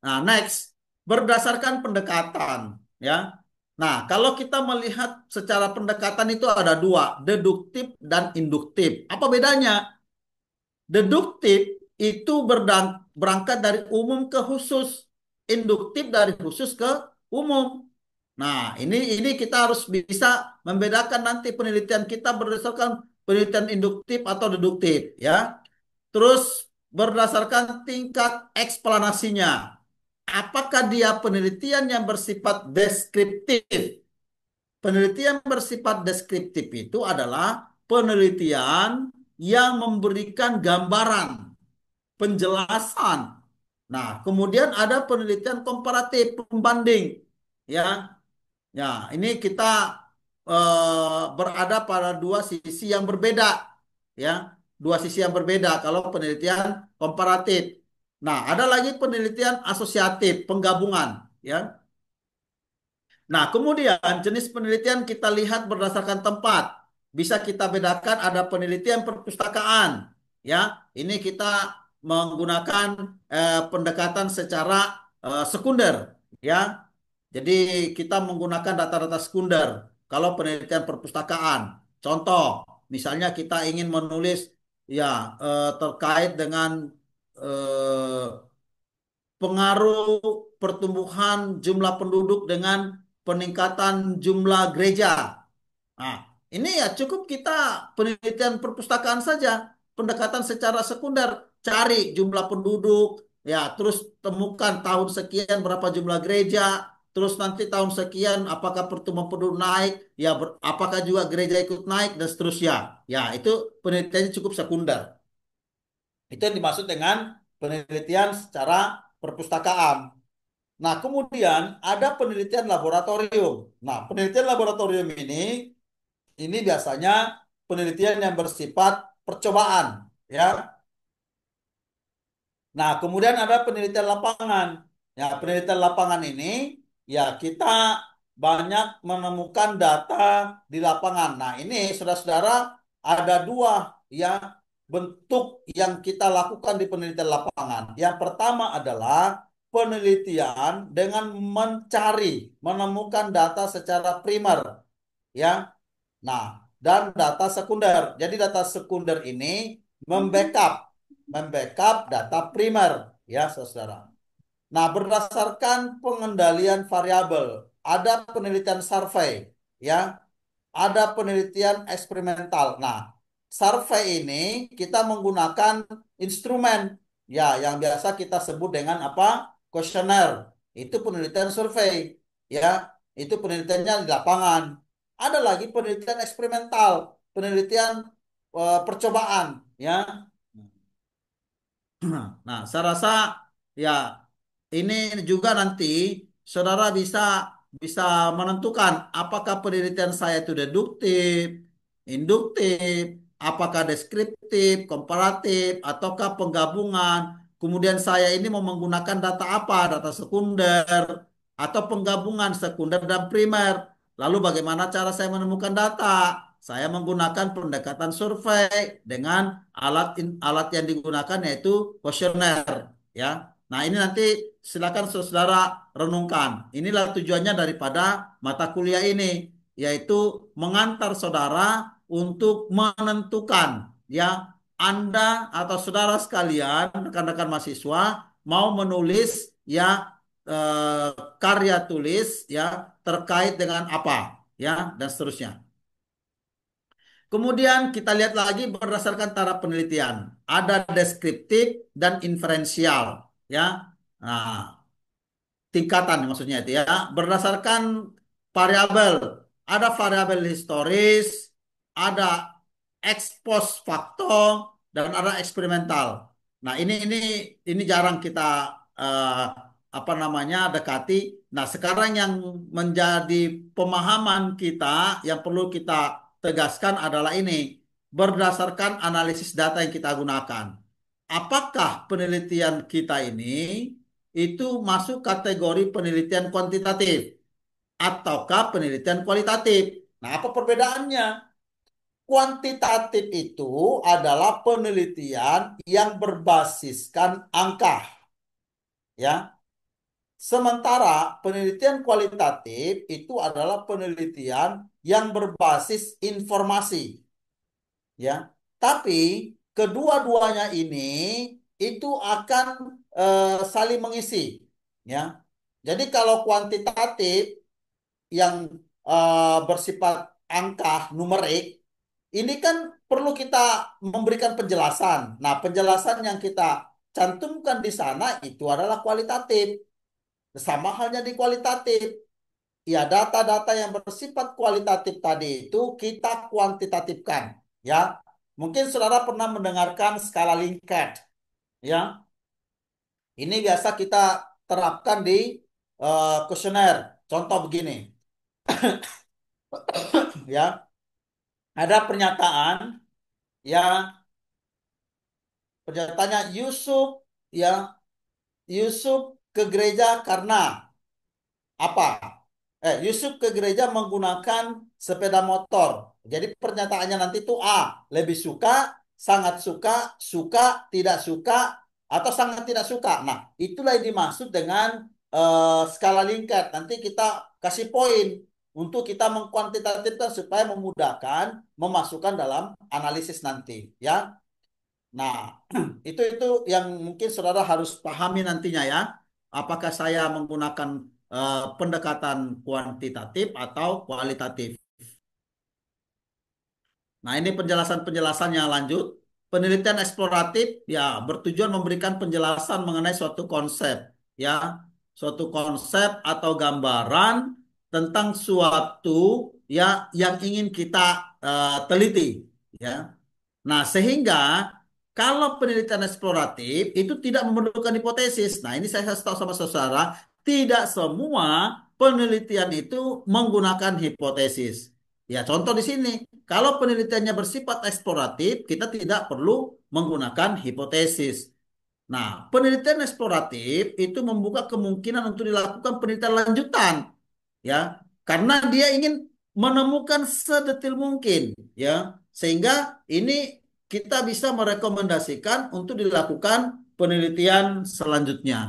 Nah, next, berdasarkan pendekatan, ya. Nah, kalau kita melihat secara pendekatan itu ada dua, deduktif dan induktif. Apa bedanya? Deduktif itu berangkat dari umum ke khusus, induktif dari khusus ke umum. Nah, ini kita harus bisa membedakan nanti penelitian kita berdasarkan penelitian induktif atau deduktif, ya. Terus berdasarkan tingkat eksplanasinya. Apakah dia penelitian yang bersifat deskriptif? Penelitian bersifat deskriptif itu adalah penelitian yang memberikan gambaran, penjelasan. Nah, kemudian ada penelitian komparatif, pembanding. Ya, ya, ini kita berada pada dua sisi yang berbeda, ya, dua sisi yang berbeda kalau penelitian komparatif. Nah, ada lagi penelitian asosiatif, penggabungan, ya. Nah, kemudian jenis penelitian kita lihat berdasarkan tempat. Bisa kita bedakan ada penelitian perpustakaan, ya. Ini kita menggunakan pendekatan secara sekunder, ya. Jadi kita menggunakan data-data sekunder kalau penelitian perpustakaan. Contoh, misalnya kita ingin menulis, ya, terkait dengan eh, pengaruh pertumbuhan jumlah penduduk dengan peningkatan jumlah gereja. Nah, ini ya cukup kita penelitian perpustakaan saja, pendekatan secara sekunder, cari jumlah penduduk, ya, terus temukan tahun sekian berapa jumlah gereja, terus nanti tahun sekian apakah pertumbuhan penduduk naik, ya, apakah juga gereja ikut naik dan seterusnya. Ya, itu penelitiannya cukup sekunder. Itu yang dimaksud dengan penelitian secara perpustakaan. Nah, kemudian ada penelitian laboratorium. Nah, penelitian laboratorium ini biasanya penelitian yang bersifat percobaan, ya. Nah, kemudian ada penelitian lapangan. Ya, penelitian lapangan ini, ya, kita banyak menemukan data di lapangan. Nah, ini saudara-saudara ada dua, ya. bentuk yang kita lakukan di penelitian lapangan. Yang pertama adalah penelitian dengan mencari, menemukan data secara primer, ya. Nah, dan data sekunder. Jadi data sekunder ini membackup, membackup data primer, ya, saudara. Nah, berdasarkan pengendalian variabel, ada penelitian survei, ya, ada penelitian eksperimental. Nah, survei ini kita menggunakan instrumen, ya, yang biasa kita sebut dengan apa? Kuesioner. Itu penelitian survei, ya. Itu penelitiannya di lapangan. Ada lagi penelitian eksperimental, penelitian percobaan, ya. Nah, saya rasa ya ini juga nanti saudara bisa bisa menentukan apakah penelitian saya itu deduktif, induktif, apakah deskriptif, komparatif, ataukah penggabungan. Kemudian saya ini mau menggunakan data apa? Data sekunder atau penggabungan sekunder dan primer. Lalu bagaimana cara saya menemukan data? Saya menggunakan pendekatan survei dengan alat yang digunakan yaitu kuesioner, ya. Nah, ini nanti silakan saudara renungkan. Inilah tujuannya daripada mata kuliah ini, yaitu mengantar saudara untuk menentukan, ya, Anda atau saudara sekalian, rekan-rekan mahasiswa mau menulis, ya, karya tulis, ya, terkait dengan apa, ya, dan seterusnya. Kemudian kita lihat lagi berdasarkan taraf penelitian. Ada deskriptif dan inferensial, ya. Nah, tingkatan maksudnya itu, ya, berdasarkan variabel. Ada variabel historis, ada ex post facto, dan ada eksperimental. Nah, ini jarang kita eh, apa namanya dekati. Nah, sekarang yang menjadi pemahaman kita yang perlu kita tegaskan adalah ini, berdasarkan analisis data yang kita gunakan. Apakah penelitian kita ini itu masuk kategori penelitian kuantitatif ataukah penelitian kualitatif? Nah, apa perbedaannya? Kuantitatif itu adalah penelitian yang berbasiskan angka, ya. Sementara penelitian kualitatif itu adalah penelitian yang berbasis informasi, ya. Tapi kedua-duanya ini itu akan saling mengisi, ya. Jadi kalau kuantitatif yang bersifat angka numerik ini kan perlu kita memberikan penjelasan. Nah, penjelasan yang kita cantumkan di sana itu adalah kualitatif. Sama halnya di kualitatif. Ya, data-data yang bersifat kualitatif tadi itu kita kuantitatifkan, ya. Mungkin saudara pernah mendengarkan skala Likert, ya. Ini biasa kita terapkan di kuesioner. Contoh begini, ya. Ada pernyataan, ya, pernyataannya Yusuf, ya, Yusuf ke gereja karena apa? Yusuf ke gereja menggunakan sepeda motor. Jadi pernyataannya nanti itu A, lebih suka, sangat suka, suka, tidak suka, atau sangat tidak suka. Nah, itulah yang dimaksud dengan skala Likert. Nanti kita kasih poin untuk kita mengkuantitatifkan supaya memudahkan memasukkan dalam analisis nanti, ya. Nah, itu yang mungkin saudara harus pahami nantinya, ya. Apakah saya menggunakan pendekatan kuantitatif atau kualitatif. Nah, ini penjelasan-penjelasannya lanjut. Penelitian eksploratif ya bertujuan memberikan penjelasan mengenai suatu konsep, ya, suatu konsep atau gambaran tentang suatu, ya, yang ingin kita teliti, ya. Nah, sehingga kalau penelitian eksploratif itu tidak memerlukan hipotesis. Nah, ini saya kasih tahu sama saudara, tidak semua penelitian itu menggunakan hipotesis. Ya, contoh di sini, kalau penelitiannya bersifat eksploratif, kita tidak perlu menggunakan hipotesis. Nah, penelitian eksploratif itu membuka kemungkinan untuk dilakukan penelitian lanjutan, ya, karena dia ingin menemukan sedetil mungkin, ya, sehingga ini kita bisa merekomendasikan untuk dilakukan penelitian selanjutnya.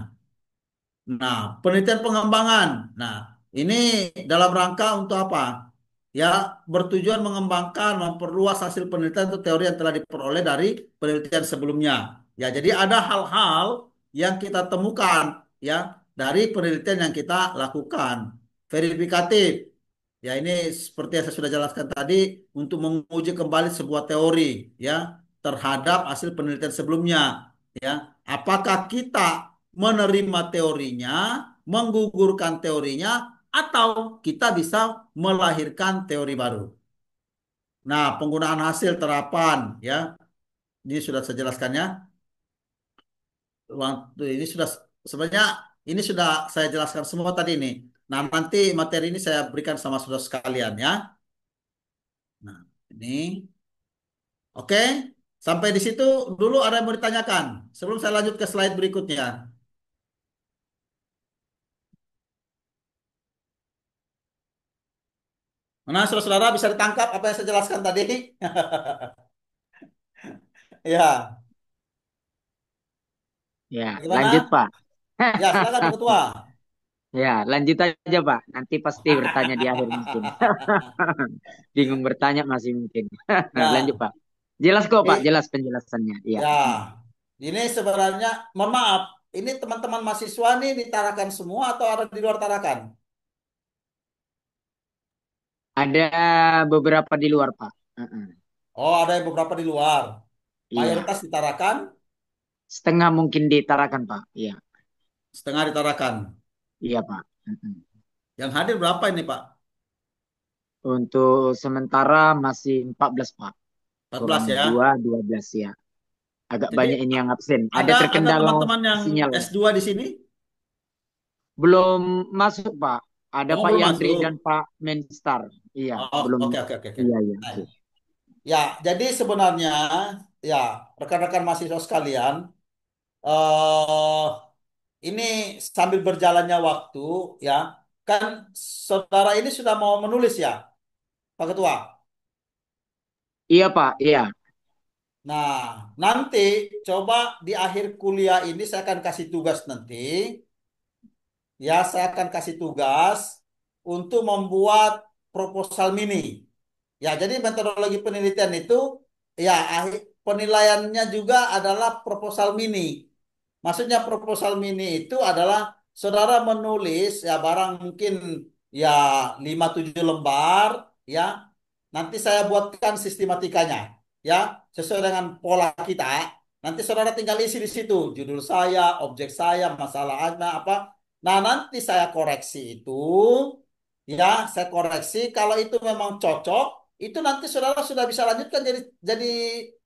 Nah, penelitian pengembangan. Nah, ini dalam rangka untuk apa? Ya, bertujuan mengembangkan, memperluas hasil penelitian atau teori yang telah diperoleh dari penelitian sebelumnya. Ya, jadi ada hal-hal yang kita temukan ya dari penelitian yang kita lakukan. Verifikatif. Ya, ini seperti yang saya sudah jelaskan tadi untuk menguji kembali sebuah teori ya terhadap hasil penelitian sebelumnya. Ya, apakah kita menerima teorinya, menggugurkan teorinya, atau kita bisa melahirkan teori baru. Nah, penggunaan hasil terapan ya, ini sudah saya jelaskan ya. Waktu ini sudah sebenarnya ini sudah saya jelaskan semua tadi ini. Nah, nanti materi ini saya berikan sama saudara sekalian ya. Nah, ini oke. Sampai di situ dulu ada yang mau ditanyakan sebelum saya lanjut ke slide berikutnya. Nah, saudara-saudara bisa ditangkap apa yang saya jelaskan tadi? Ya, Ya, lanjut gimana? Pak. Ya, silakan Pak Ketua. Ya, lanjut aja Pak. Nanti pasti bertanya di akhir mungkin. Bingung bertanya masih mungkin. Lanjut Ya, Pak. Jelas kok Pak, i- jelas penjelasannya. Iya. ya, ini sebenarnya, mohon maaf, ini teman-teman mahasiswa nih di Tarakan semua atau ada di luar Tarakan? Ada beberapa di luar Pak. Heeh. Oh, ada yang beberapa di luar. Iya. Mayoritas di Tarakan, Setengah mungkin ditarakan Pak. Iya. setengah di Tarakan. Iya Pak. Heeh. Yang hadir berapa ini, Pak? Untuk sementara masih 14 Pak. 14 Kurang ya. 2, 12 ya. Agak Jadi banyak ini yang absen. Ada ada terkendala teman-teman yang sinyal. S2 di sini? Belum masuk Pak. Ada Oh, Pak belum Yandri dan masuk. Pak Menstar. Iya, Oh, belum. oke, oke, oke, oke. Iya, iya. Nah, Oke. ya, jadi sebenarnya ya rekan-rekan mahasiswa sekalian, eh ini sambil berjalannya waktu ya, kan saudara ini sudah mau menulis ya, Pak Ketua. Iya Pak, iya. Nah, nanti coba di akhir kuliah ini saya akan kasih tugas nanti, ya saya akan kasih tugas untuk membuat proposal mini. Ya, jadi metodologi penelitian itu ya penilaiannya juga adalah proposal mini. Maksudnya proposal mini itu adalah saudara menulis ya barang mungkin ya 5-7 lembar ya. Nanti saya buatkan sistematikanya ya sesuai dengan pola kita. Nanti saudara tinggal isi di situ judul saya, objek saya, masalahnya apa. Nah, nanti saya koreksi itu ya, saya koreksi kalau itu memang cocok, itu nanti saudara sudah bisa lanjutkan jadi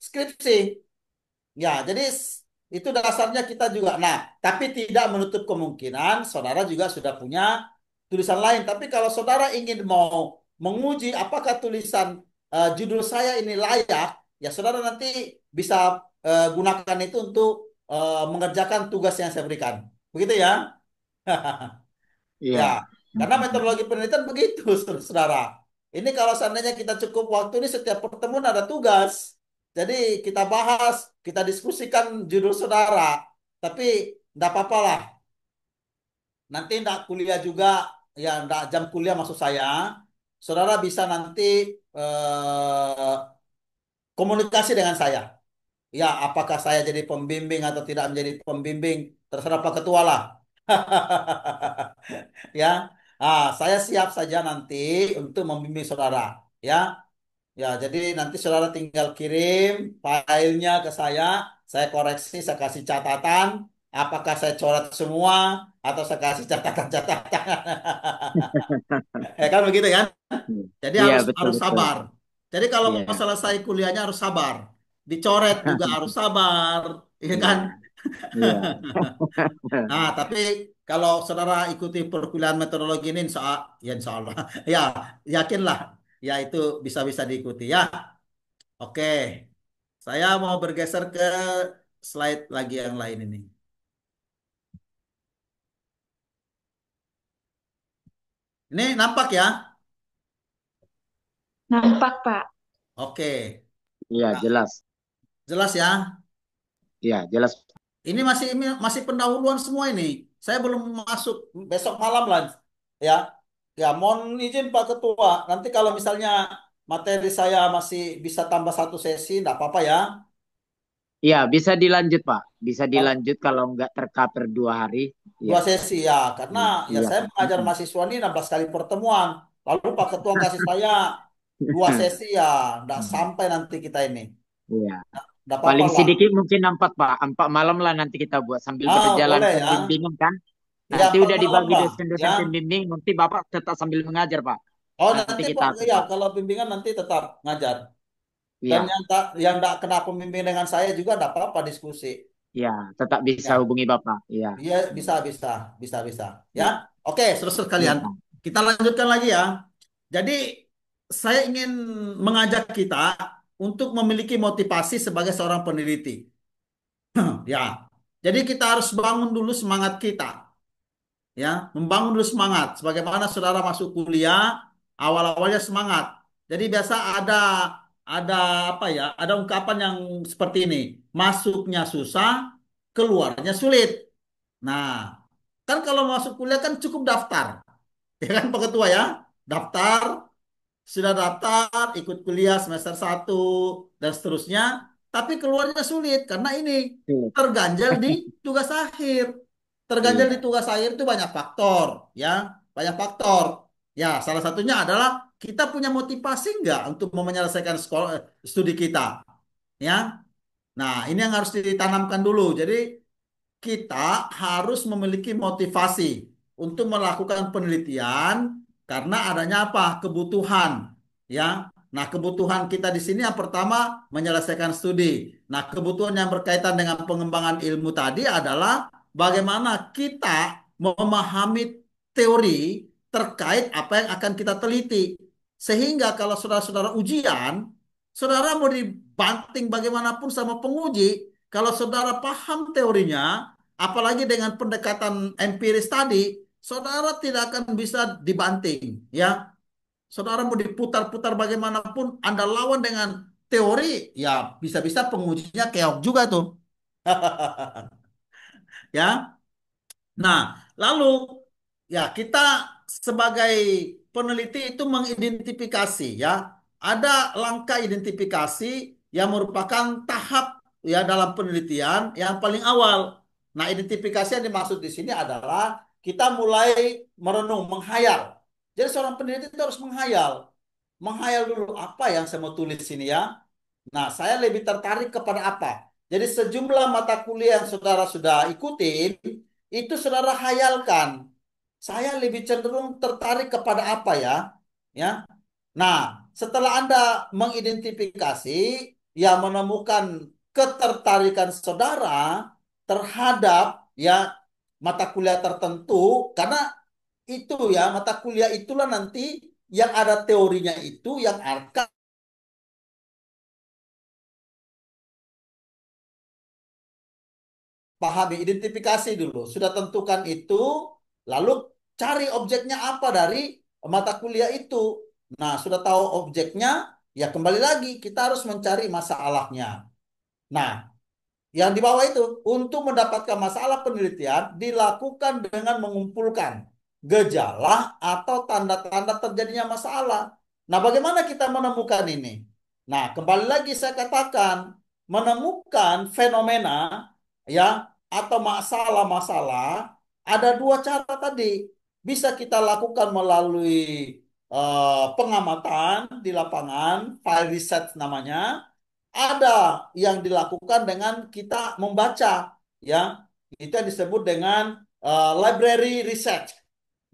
skripsi. Ya, jadi itu dasarnya kita juga. Nah, tapi tidak menutup kemungkinan saudara juga sudah punya tulisan lain. Tapi kalau saudara ingin mau menguji apakah tulisan judul saya ini layak, ya saudara nanti bisa gunakan itu untuk mengerjakan tugas yang saya berikan. Begitu ya? Ya, Iya. karena metodologi penelitian begitu, saudara. Ini kalau seandainya kita cukup waktu ini setiap pertemuan ada tugas. Jadi kita bahas, kita diskusikan judul saudara. Tapi enggak apa-apa lah. Nanti enggak kuliah juga, ya enggak jam kuliah maksud saya. Saudara bisa nanti eh, komunikasi dengan saya. Ya, apakah saya jadi pembimbing atau tidak menjadi pembimbing, terserah Pak Ketua lah. Ya, saya siap saja nanti untuk membimbing saudara. Ya, ya. Jadi nanti saudara tinggal kirim filenya ke saya koreksi, saya kasih catatan. Apakah saya coret semua atau saya kasih catatan-catatan? Kan begitu kan? Jadi Iya, harus betul harus betul. sabar. Jadi kalau mau Iya. selesai kuliahnya harus sabar. Dicoret juga harus sabar, ya kan? Iya. Iya. Nah, tapi kalau saudara ikuti perkuliahan metodologi ini, insya Allah, ya yakinlah, ya itu bisa-bisa diikuti ya. Oke, saya mau bergeser ke slide lagi yang lain ini. Ini nampak ya? Nampak, Pak. Oke. Iya, Nah, jelas. Jelas ya. Ya, jelas. Ini masih pendahuluan semua ini. Saya belum masuk besok malam lah. Ya. Ya, mohon izin Pak Ketua. Nanti kalau misalnya materi saya masih bisa tambah satu sesi, enggak apa-apa ya. Ya, bisa dilanjut, Pak. Bisa Kalau dilanjut kalau nggak tercover 2 hari. Ya, dua sesi ya, karena ya iya, saya Pak. mengajar mahasiswa ini 16 kali pertemuan. Lalu Pak Ketua kasih saya dua sesi ya, enggak sampai nanti kita ini. Iya. Enggak apa-apa Paling lah. sedikit mungkin 4, Pak. 4 malam lah nanti kita buat sambil berjalan Boleh ya. pembimbingan kan. Ya, Nanti 4 udah malam dibagi lah. Ya. dosen-dosen pembimbing, nanti Bapak tetap sambil mengajar, Pak. Oh, Nanti nanti kita Pak, atur, ya Pak. kalau bimbingan nanti tetap ngajar. Dan Iya, yang tak kena pembimbing dengan saya juga tidak apa-apa diskusi. iya, tetap bisa Ya, hubungi Bapak. Iya. iya bisa bisa bisa bisa. Ya, Iya, oke, selesai iya, kalian. Pak. Kita lanjutkan lagi ya. Jadi saya ingin mengajak kita untuk memiliki motivasi sebagai seorang peneliti. Ya, jadi kita harus bangun dulu semangat kita. Ya, membangun dulu semangat. Sebagaimana saudara masuk kuliah, awal-awalnya semangat. Jadi biasa ada apa ya? Ada ungkapan yang seperti ini. Masuknya susah, keluarnya sulit. Nah, kan kalau masuk kuliah kan cukup daftar. Ya kan Pak Ketua ya? Daftar, sudah daftar, ikut kuliah semester 1 dan seterusnya, tapi keluarnya sulit karena ini Iya. terganjal di tugas akhir. Terganjal di Iya. tugas akhir itu banyak faktor, ya, banyak faktor. Ya, salah satunya adalah kita punya motivasi nggak untuk menyelesaikan sekolah studi kita, ya. Nah, ini yang harus ditanamkan dulu. Jadi kita harus memiliki motivasi untuk melakukan penelitian karena adanya apa? Kebutuhan, ya. Nah, kebutuhan kita di sini yang pertama menyelesaikan studi. Nah, kebutuhan yang berkaitan dengan pengembangan ilmu tadi adalah bagaimana kita memahami teori terkait apa yang akan kita teliti. Sehingga kalau saudara-saudara ujian, saudara mau dibanting bagaimanapun sama penguji, kalau saudara paham teorinya, apalagi dengan pendekatan empiris tadi, saudara tidak akan bisa dibanting, ya. Saudara mau diputar-putar bagaimanapun, Anda lawan dengan teori, ya bisa-bisa pengujinya keok juga tuh. Ya. Nah, lalu ya kita sebagai peneliti itu mengidentifikasi ya, ada langkah identifikasi yang merupakan tahap ya dalam penelitian yang paling awal. Nah, identifikasi yang dimaksud di sini adalah kita mulai merenung, menghayal. Jadi seorang peneliti itu harus menghayal. Menghayal dulu apa yang saya mau tulis ini ya. Nah, saya lebih tertarik kepada apa? Jadi sejumlah mata kuliah yang saudara sudah ikutin, itu saudara hayalkan. Saya lebih cenderung tertarik kepada apa ya? Ya. Nah, setelah Anda mengidentifikasi, ya menemukan ketertarikan saudara terhadap ya mata kuliah tertentu, karena itu ya mata kuliah itulah nanti yang ada teorinya itu yang akan pahami, identifikasi dulu. Sudah tentukan itu, lalu cari objeknya apa dari mata kuliah itu. Nah, sudah tahu objeknya, ya kembali lagi kita harus mencari masalahnya. Nah, yang di bawah itu untuk mendapatkan masalah penelitian dilakukan dengan mengumpulkan gejala atau tanda-tanda terjadinya masalah. Nah, bagaimana kita menemukan ini? Nah, kembali lagi saya katakan menemukan fenomena ya atau masalah-masalah ada dua cara tadi. Bisa kita lakukan melalui pengamatan di lapangan, file research namanya, ada yang dilakukan dengan kita membaca, ya. Itu yang disebut dengan library research.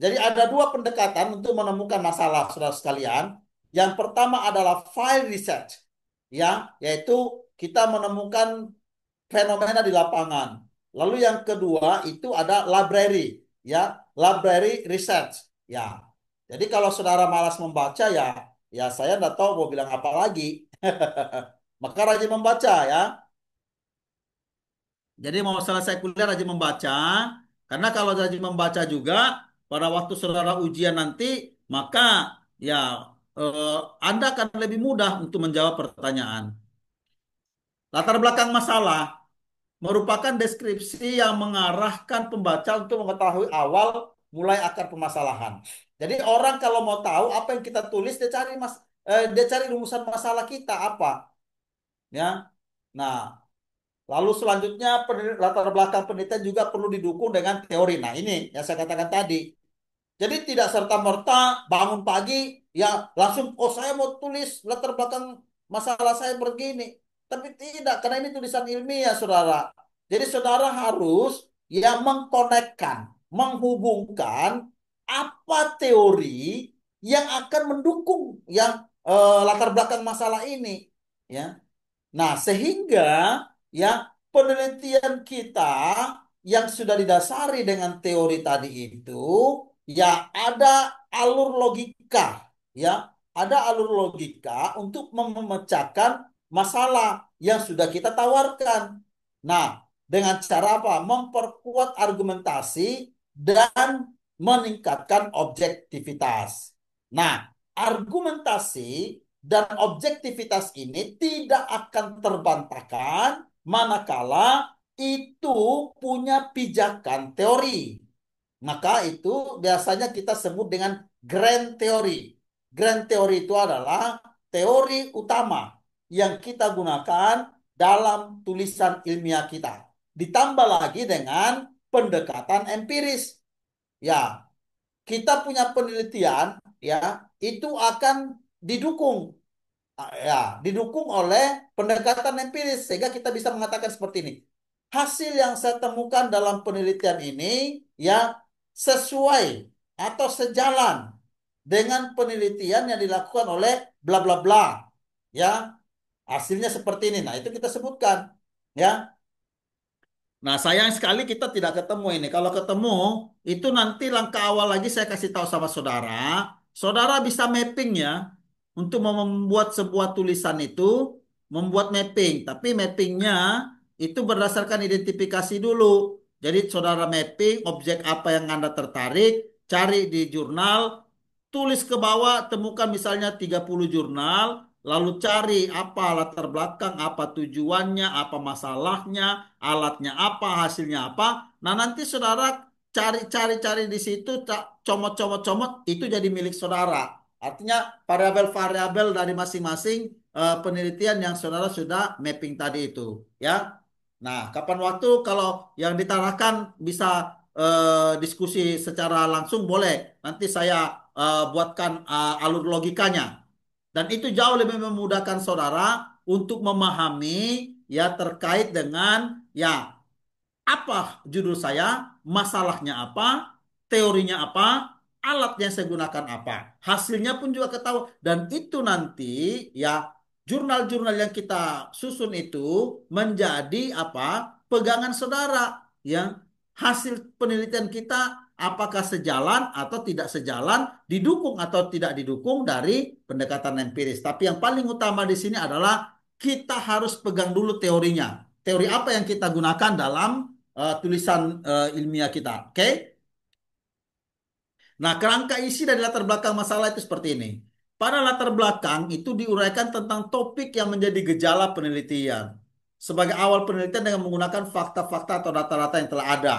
Jadi ada dua pendekatan untuk menemukan masalah, saudara sekalian. Yang pertama adalah file research, ya, yaitu kita menemukan fenomena di lapangan. Lalu yang kedua itu ada library, ya, library research, ya. Jadi kalau saudara malas membaca ya, ya saya nggak tahu mau bilang apa lagi. Maka rajin membaca ya. Jadi mau selesai kuliah rajin membaca. Karena kalau rajin membaca juga pada waktu saudara ujian nanti, maka ya eh, Anda akan lebih mudah untuk menjawab pertanyaan. Latar belakang masalah merupakan deskripsi yang mengarahkan pembaca untuk mengetahui awal mulai akar permasalahan. Jadi orang kalau mau tahu apa yang kita tulis, dia cari rumusan masalah kita apa, ya. Nah, lalu selanjutnya latar belakang penelitian juga perlu didukung dengan teori. Nah, ini yang saya katakan tadi. Jadi tidak serta-merta bangun pagi ya langsung oh saya mau tulis latar belakang masalah saya begini. Tapi tidak, karena ini tulisan ilmiah, Saudara. Jadi saudara harus yang mengkonekkan, menghubungkan apa teori yang akan mendukung yang latar belakang masalah ini, ya. Nah, sehingga ya penelitian kita yang sudah didasari dengan teori tadi itu ya ada alur logika, ya, ada alur logika untuk memecahkan masalah yang sudah kita tawarkan. Nah, dengan cara apa? Memperkuat argumentasi dan meningkatkan objektivitas. Nah, argumentasi dan objektivitas ini tidak akan terbantahkan manakala itu punya pijakan teori. Maka itu biasanya kita sebut dengan grand theory. Grand theory itu adalah teori utama yang kita gunakan dalam tulisan ilmiah kita. Ditambah lagi dengan pendekatan empiris. Ya, kita punya penelitian ya itu akan didukung ya didukung oleh pendekatan empiris sehingga kita bisa mengatakan seperti ini. Hasil yang saya temukan dalam penelitian ini ya sesuai atau sejalan dengan penelitian yang dilakukan oleh bla bla bla. Ya, hasilnya seperti ini. Nah, itu kita sebutkan ya. Nah, sayang sekali kita tidak ketemu ini. Kalau ketemu, itu nanti langkah awal lagi saya kasih tahu sama saudara. Saudara bisa mapping ya untuk membuat sebuah tulisan itu, membuat mapping. Tapi mappingnya itu berdasarkan identifikasi dulu. Jadi saudara mapping objek apa yang Anda tertarik, cari di jurnal, tulis ke bawah, temukan misalnya 30 jurnal, lalu cari apa latar belakang, apa tujuannya, apa masalahnya, alatnya apa, hasilnya apa. Nah, nanti saudara cari-cari di situ, comot-comot-comot, itu jadi milik saudara. Artinya variabel-variabel dari masing-masing penelitian yang saudara sudah mapping tadi itu, ya. Nah, kapan waktu kalau yang ditanahkan bisa diskusi secara langsung boleh. Nanti saya buatkan alur logikanya. Dan itu jauh lebih memudahkan saudara untuk memahami ya terkait dengan ya apa judul saya, masalahnya apa, teorinya apa, alat yang saya gunakan apa. Hasilnya pun juga ketahuan. Dan itu nanti ya jurnal-jurnal yang kita susun itu menjadi apa? Pegangan saudara. Yang hasil penelitian kita apakah sejalan atau tidak sejalan, didukung atau tidak didukung dari pendekatan empiris. Tapi yang paling utama di sini adalah kita harus pegang dulu teorinya. Teori apa yang kita gunakan dalam tulisan ilmiah kita. Oke? Nah, kerangka isi dari latar belakang masalah itu seperti ini. Pada latar belakang itu diuraikan tentang topik yang menjadi gejala penelitian. Sebagai awal penelitian dengan menggunakan fakta-fakta atau data-data yang telah ada.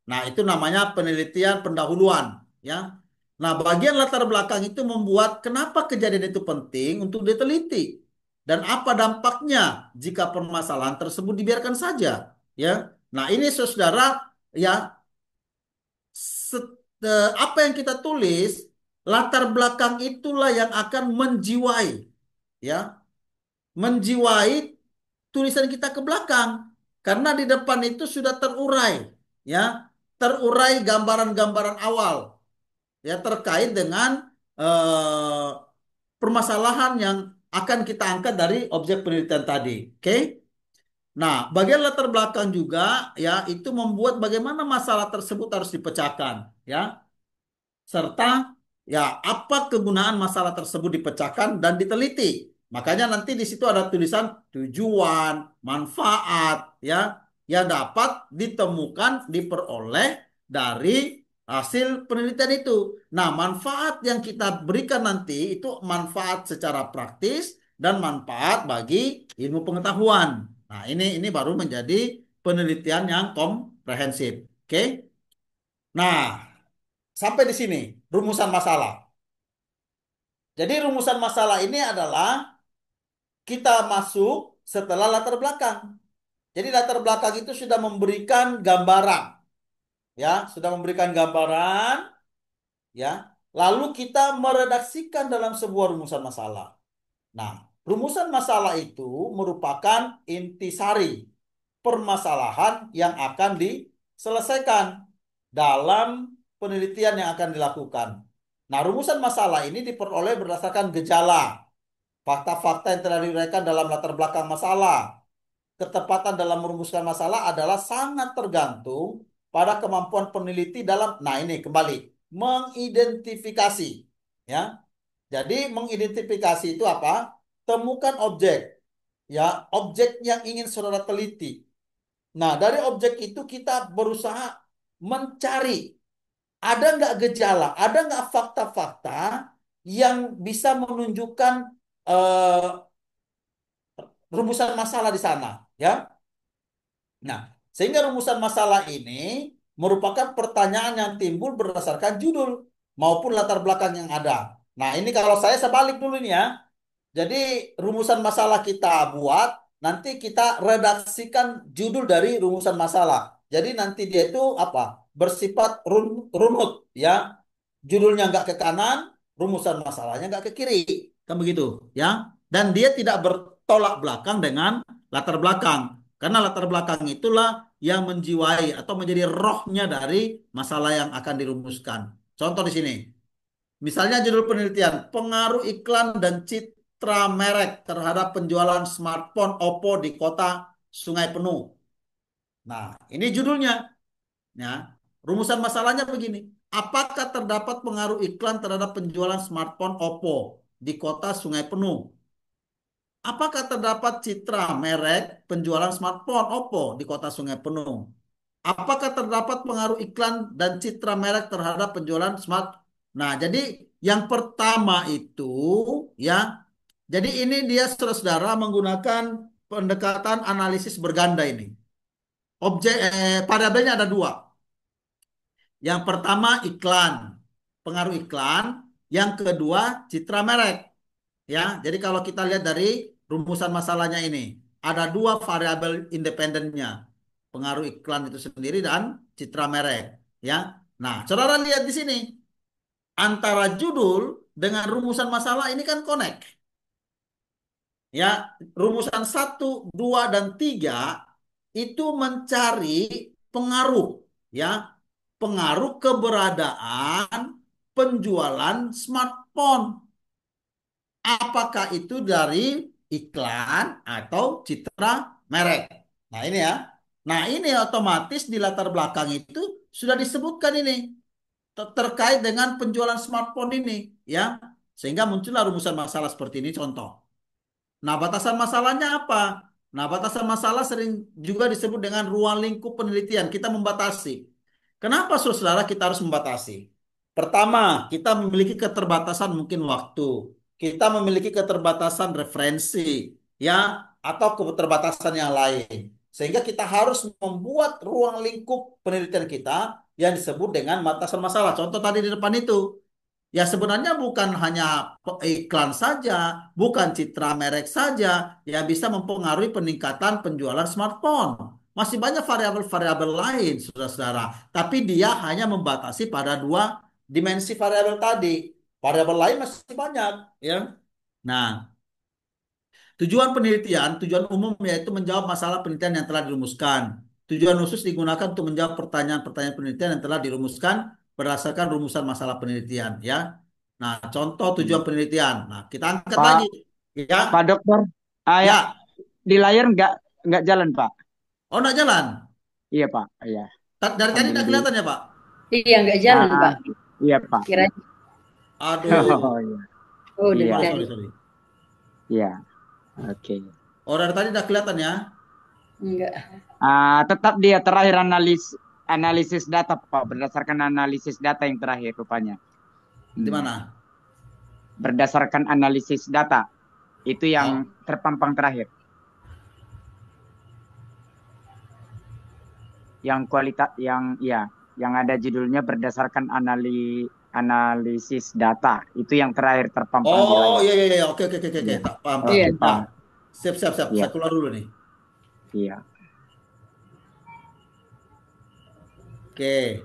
Nah, itu namanya penelitian pendahuluan, ya. Nah, bagian latar belakang itu membuat kenapa kejadian itu penting untuk diteliti dan apa dampaknya jika permasalahan tersebut dibiarkan saja, ya. Nah, ini saudara, ya, apa yang kita tulis, latar belakang itulah yang akan menjiwai, ya, menjiwai tulisan kita ke belakang. Karena di depan itu sudah terurai, ya, terurai gambaran-gambaran awal, ya, terkait dengan eh, permasalahan yang akan kita angkat dari objek penelitian tadi. Oke? Nah, bagian latar belakang juga ya itu membuat bagaimana masalah tersebut harus dipecahkan, ya, serta ya apa kegunaan masalah tersebut dipecahkan dan diteliti. Makanya nanti di situ ada tulisan tujuan, manfaat ya yang dapat ditemukan diperoleh dari hasil penelitian itu. Nah, manfaat yang kita berikan nanti itu manfaat secara praktis dan manfaat bagi ilmu pengetahuan. Nah, ini baru menjadi penelitian yang komprehensif. Oke. Nah, sampai di sini rumusan masalah. Jadi rumusan masalah ini adalah kita masuk setelah latar belakang. Jadi latar belakang itu sudah memberikan gambaran, ya, sudah memberikan gambaran, ya. Lalu kita meredaksikan dalam sebuah rumusan masalah. Nah, rumusan masalah itu merupakan intisari permasalahan yang akan diselesaikan dalam penelitian yang akan dilakukan. Nah, rumusan masalah ini diperoleh berdasarkan gejala, fakta-fakta yang telah diuraikan dalam latar belakang masalah. Ketepatan dalam merumuskan masalah adalah sangat tergantung pada kemampuan peneliti dalam, nah ini kembali, mengidentifikasi. Ya, jadi mengidentifikasi itu apa? Temukan objek, ya, objek yang ingin saudara teliti. Nah, dari objek itu kita berusaha mencari ada nggak gejala, ada nggak fakta-fakta yang bisa menunjukkan eh, rumusan masalah di sana, ya. Nah, sehingga rumusan masalah ini merupakan pertanyaan yang timbul berdasarkan judul maupun latar belakang yang ada. Nah, ini kalau saya sebalik dulu ini ya. Jadi rumusan masalah kita buat, nanti kita redaksikan judul dari rumusan masalah. Jadi nanti dia itu apa? Bersifat runut, ya. Judulnya nggak ke kanan, rumusan masalahnya nggak ke kiri, kan begitu, ya. Dan dia tidak bertolak belakang dengan latar belakang, karena latar belakang itulah yang menjiwai atau menjadi rohnya dari masalah yang akan dirumuskan. Contoh di sini. Misalnya judul penelitian, pengaruh iklan dan citra merek terhadap penjualan smartphone Oppo di kota Sungai Penuh. Nah, ini judulnya. Ya, rumusan masalahnya begini. Apakah terdapat pengaruh iklan terhadap penjualan smartphone Oppo di kota Sungai Penuh? Apakah terdapat citra merek penjualan smartphone Oppo di kota Sungai Penuh? Apakah terdapat pengaruh iklan dan citra merek terhadap penjualan smart? Nah, jadi yang pertama itu, ya, jadi ini dia saudara-saudara menggunakan pendekatan analisis berganda ini. Variabelnya ada dua. Yang pertama iklan, pengaruh iklan. Yang kedua citra merek. Ya, jadi kalau kita lihat dari rumusan masalahnya ini, ada dua variabel independennya, pengaruh iklan itu sendiri dan citra merek. Ya, nah, saudara lihat di sini antara judul dengan rumusan masalah ini kan connect. Ya, rumusan satu, 2, dan 3 itu mencari pengaruh, ya, pengaruh keberadaan penjualan smartphone. Apakah itu dari iklan atau citra merek? Nah, ini ya. Nah, ini otomatis di latar belakang itu sudah disebutkan ini terkait dengan penjualan smartphone ini, ya. Sehingga muncullah rumusan masalah seperti ini contoh. Nah, batasan masalahnya apa? Nah, batasan masalah sering juga disebut dengan ruang lingkup penelitian. Kita membatasi. Kenapa, saudara, kita harus membatasi? Pertama, kita memiliki keterbatasan mungkin waktu. Kita memiliki keterbatasan referensi, ya, atau keterbatasan yang lain. Sehingga kita harus membuat ruang lingkup penelitian kita yang disebut dengan batasan masalah. Contoh tadi di depan itu. Ya sebenarnya bukan hanya iklan saja, bukan citra merek saja yang bisa mempengaruhi peningkatan penjualan smartphone. Masih banyak variabel-variabel lain, saudara-saudara. Tapi dia hanya membatasi pada dua dimensi variabel tadi. Variabel lain masih banyak, ya. Nah, tujuan umum yaitu menjawab masalah penelitian yang telah dirumuskan. Tujuan khusus digunakan untuk menjawab pertanyaan-pertanyaan penelitian yang telah dirumuskan berdasarkan rumusan masalah penelitian, ya. Nah, contoh tujuan penelitian. Nah, kita angkat lagi, Pak ya. Pak Dokter, ya, Ya. di layar nggak jalan Pak. Oh, enggak jalan. Iya Pak, iya Dari tadi sambil enggak di. kelihatan ya, Pak? Iya, nggak jalan, Ah, Pak. iya Pak. Kira, Aduh. Oh iya, oh udah iya, Sorry, jadi. sorry, sorry. iya. Oke. Oh, dari tadi udah kelihatan ya. Enggak. Tetap dia terakhir analisis data Pak, berdasarkan analisis data yang terakhir rupanya. Di Hmm. mana? Berdasarkan analisis data. Itu yang Oh, terpampang terakhir. Yang kualitas yang ya, yang ada judulnya berdasarkan analisis data. Itu yang terakhir terpampang di oh, layar. iya, iya, iya. Oke, oke, oke, oke, oke. Iya. Tak, paham, Oh, tak. Iya. Nah, kita. siap, siap, siap. Iya, Saya keluar dulu nih. iya. Oke,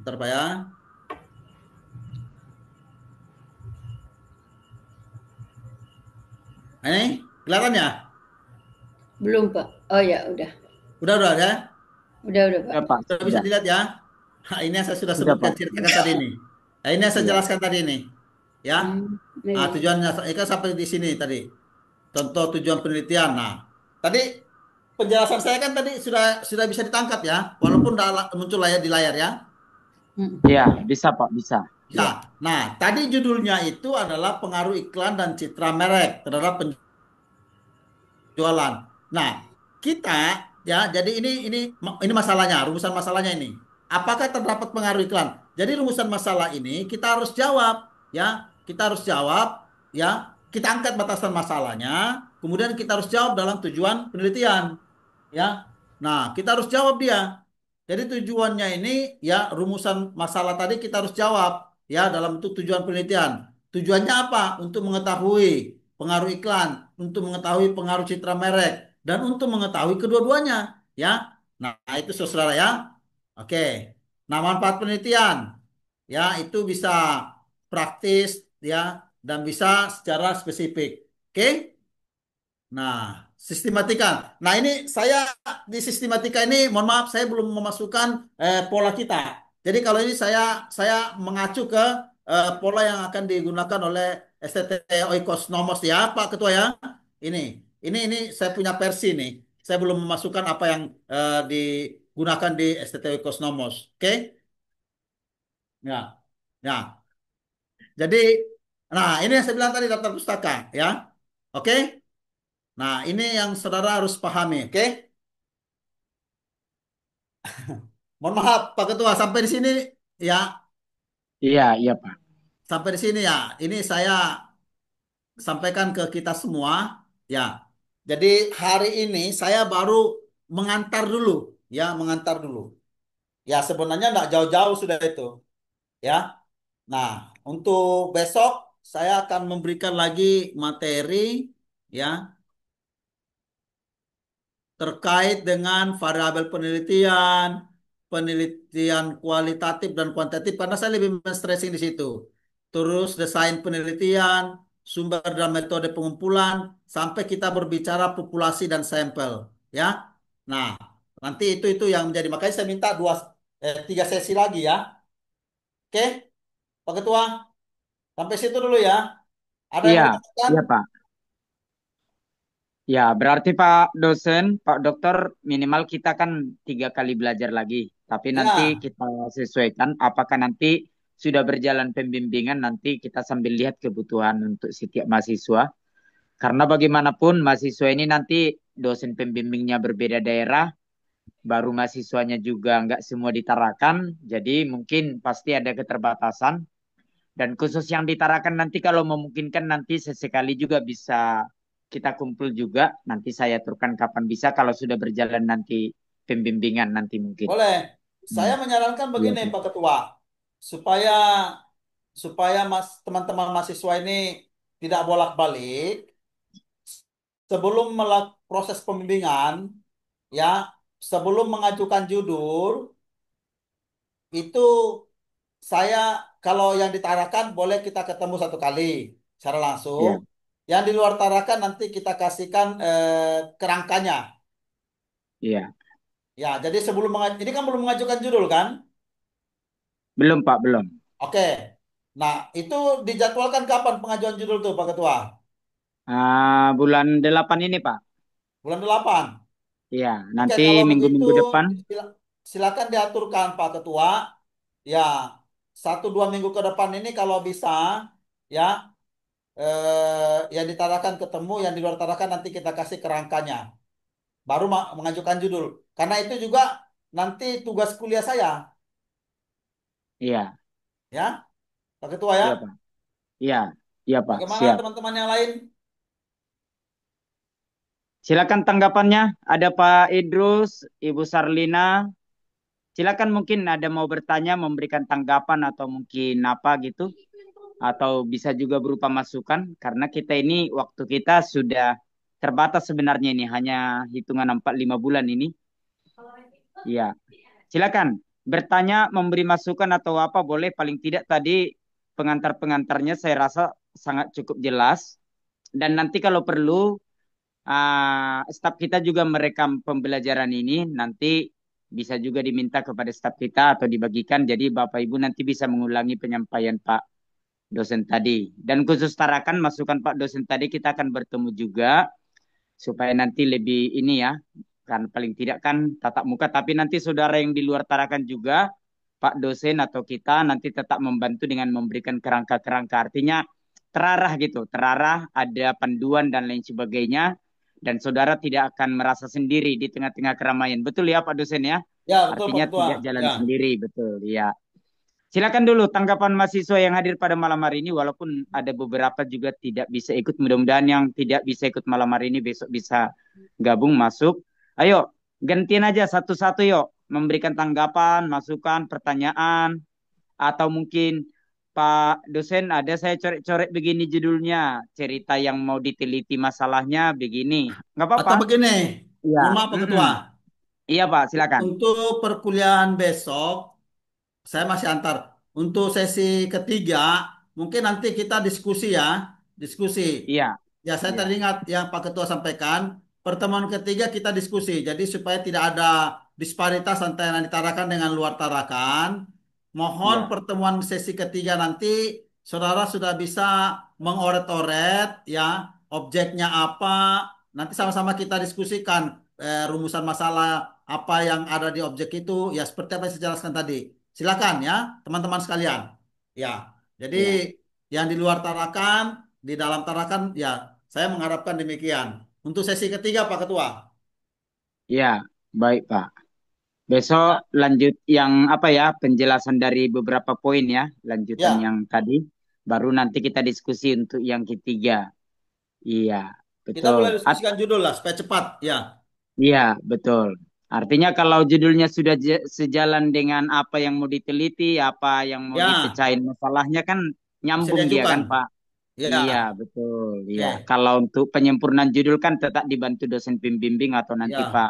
ntar Pak ya. Ini kelihatan ya? Belum, Pak. Oh ya, udah. Udah ya? Udah, Pak. Sudah, Pak. Sudah bisa Sudah. dilihat ya? Nah, ini yang saya sudah Sudah, sebutkan, Pak. ceritakan tadi ini. Nah, ini yang saya Iya. jelaskan tadi ini. Ya. Nah, Iya. tujuannya, kan sampai di sini tadi. Contoh tujuan penelitian. Nah, tadi penjelasan saya kan tadi sudah bisa ditangkap ya, walaupun muncul layar di layar ya. Mm. Iya, bisa, Pak. Bisa. Ya. Iya. Nah, tadi judulnya itu adalah pengaruh iklan dan citra merek terhadap jualan. Nah, kita ya, jadi ini masalahnya, rumusan masalahnya ini. Apakah terdapat pengaruh iklan? Jadi rumusan masalah ini kita harus jawab ya, kita harus jawab ya, kita angkat batasan masalahnya, kemudian kita harus jawab dalam tujuan penelitian ya. Nah, kita harus jawab dia. Jadi tujuannya ini ya, rumusan masalah tadi kita harus jawab ya dalam bentuk tujuan penelitian. Tujuannya apa? Untuk mengetahui pengaruh iklan, untuk mengetahui pengaruh citra merek, dan untuk mengetahui kedua-duanya ya. Nah, itu saudara ya. Oke. Nah, manfaat penelitian ya itu bisa praktis ya dan bisa secara spesifik. Oke? Nah, sistematika. Nah, ini saya di sistematika ini, mohon maaf, saya belum memasukkan pola kita. Jadi kalau ini saya mengacu ke pola yang akan digunakan oleh STT Oikos ya, Pak Ketua ya. Ini, ini saya punya versi nih. Saya belum memasukkan apa yang digunakan di STT Oikos. Oke? Ya, ya. Jadi, nah ini yang saya bilang tadi daftar pustaka ya. Oke? Nah, ini yang saudara harus pahami, oke? Mohon maaf, Pak Ketua, sampai di sini ya, Iya, iya, Pak. sampai di sini ya. Ini saya sampaikan ke kita semua, ya. Jadi hari ini saya baru mengantar dulu, ya, mengantar dulu. Ya, sebenarnya enggak jauh-jauh sudah itu, ya. Nah, untuk besok saya akan memberikan lagi materi, ya, terkait dengan variabel penelitian, penelitian kualitatif dan kuantitatif karena saya lebih men-stressing di situ. Terus desain penelitian, sumber dan metode pengumpulan, sampai kita berbicara populasi dan sampel, ya. Nah, nanti itu yang menjadi, makanya saya minta tiga sesi lagi ya. Oke, Pak Ketua, sampai situ dulu ya. Ada yang Iya, mau ditanyakan? iya, Pak. Ya, berarti Pak dosen, Pak dokter, minimal kita kan 3 kali belajar lagi. Tapi nanti Ya, kita sesuaikan apakah nanti sudah berjalan pembimbingan, nanti kita sambil lihat kebutuhan untuk setiap mahasiswa. Karena bagaimanapun mahasiswa ini nanti dosen pembimbingnya berbeda daerah, baru mahasiswanya juga nggak semua ditarakan. Jadi mungkin pasti ada keterbatasan. Dan khusus yang ditarakan nanti kalau memungkinkan nanti sesekali juga bisa kita kumpul juga. Nanti saya aturkan kapan bisa kalau sudah berjalan nanti pembimbingan nanti mungkin. boleh. Saya Hmm. menyarankan Iya, begini, Pak. Pak Ketua, supaya supaya teman-teman mahasiswa ini tidak bolak-balik sebelum proses pembimbingan ya, sebelum mengajukan judul itu, saya kalau yang ditarakan boleh kita ketemu satu kali secara langsung, Iya, yang di luar tarakan nanti kita kasihkan kerangkanya iya. ya. Jadi ini kan belum mengajukan judul kan. Belum, Pak, belum. Oke, nah itu dijadwalkan kapan pengajuan judul tuh Pak Ketua? Bulan 8 ini, Pak. Bulan 8. Iya, Oke, nanti kalau begitu minggu-minggu depan. silakan diaturkan Pak Ketua. Ya, 1 2 minggu ke depan ini kalau bisa, ya, yang ditarakan ketemu, yang di luar tarakan nanti kita kasih kerangkanya. Baru mengajukan judul. Karena itu juga nanti tugas kuliah saya, Iya, ya, Pak Ketua ya. iya, Pak. Iya, iya Pak, Bagaimana siap. teman-teman yang lain? Silakan tanggapannya. Ada Pak Idrus, Ibu Sarlina. Silakan mungkin ada mau bertanya, memberikan tanggapan atau mungkin apa gitu. Atau bisa juga berupa masukan. Karena kita ini, waktu kita sudah terbatas sebenarnya ini. Hanya hitungan 4-5 bulan ini. Iya, silakan. Bertanya, memberi masukan atau apa boleh. Paling tidak tadi pengantar-pengantarnya saya rasa sangat cukup jelas. Dan nanti kalau perlu staf kita juga merekam pembelajaran ini. Nanti bisa juga diminta kepada staf kita atau dibagikan. Jadi Bapak Ibu nanti bisa mengulangi penyampaian Pak dosen tadi. Dan khusus Tarakan masukan Pak dosen tadi kita akan bertemu juga supaya nanti lebih ini ya. Kan paling tidak kan tatap muka. Tapi nanti saudara yang di luar Tarakan juga Pak dosen atau kita nanti tetap membantu dengan memberikan kerangka-kerangka. Artinya terarah gitu. Terarah ada panduan dan lain sebagainya dan saudara tidak akan merasa sendiri di tengah-tengah keramaian. Betul ya Pak dosen ya? Ya, betul Pak Artinya Ketua. tidak jalan Ya. sendiri, betul ya. Silakan dulu tanggapan mahasiswa yang hadir pada malam hari ini, walaupun ada beberapa juga tidak bisa ikut. Mudah-mudahan yang tidak bisa ikut malam hari ini besok bisa gabung masuk. Ayo, gantian aja satu-satu yuk. Memberikan tanggapan, masukan, pertanyaan, atau mungkin Pak dosen ada saya coret-coret begini judulnya, cerita yang mau diteliti masalahnya begini. Nggak Atau apa-apa? begini, Iya. mohon maaf Pak Mm-mm. Ketua. Iya Pak, silakan. Untuk perkuliahan besok, saya masih antar. Untuk sesi ketiga, mungkin nanti kita diskusi ya, diskusi. Iya, Ya, saya iya, tadi ingat yang Pak Ketua sampaikan, pertemuan ketiga kita diskusi. Jadi supaya tidak ada disparitas antara yang ditarakan dengan luar tarakan. Mohon iya, pertemuan sesi ketiga nanti saudara sudah bisa mengoret-oret ya, objeknya apa. Nanti sama-sama kita diskusikan rumusan masalah apa yang ada di objek itu ya seperti apa yang saya jelaskan tadi. Silakan ya, teman-teman sekalian. Ya, jadi iya. yang di luar tarakan, di dalam tarakan, ya saya mengharapkan demikian. Untuk sesi ketiga, Pak Ketua. Iya, baik Pak. Besok lanjut yang apa ya, penjelasan dari beberapa poin ya, lanjutan Ya, yang tadi. Baru nanti kita diskusi untuk yang ketiga. Iya, kita betul. boleh diskusikan judul lah supaya cepat. Ya, Iya, betul. Artinya kalau judulnya sudah sejalan dengan apa yang mau diteliti, apa yang mau ya dipecahin masalahnya kan bisa nyambung dia diajukan. kan, Pak. Iya, Ya, betul. Iya. oke. Kalau untuk penyempurnaan judul kan tetap dibantu dosen pembimbing atau nanti Ya. Pak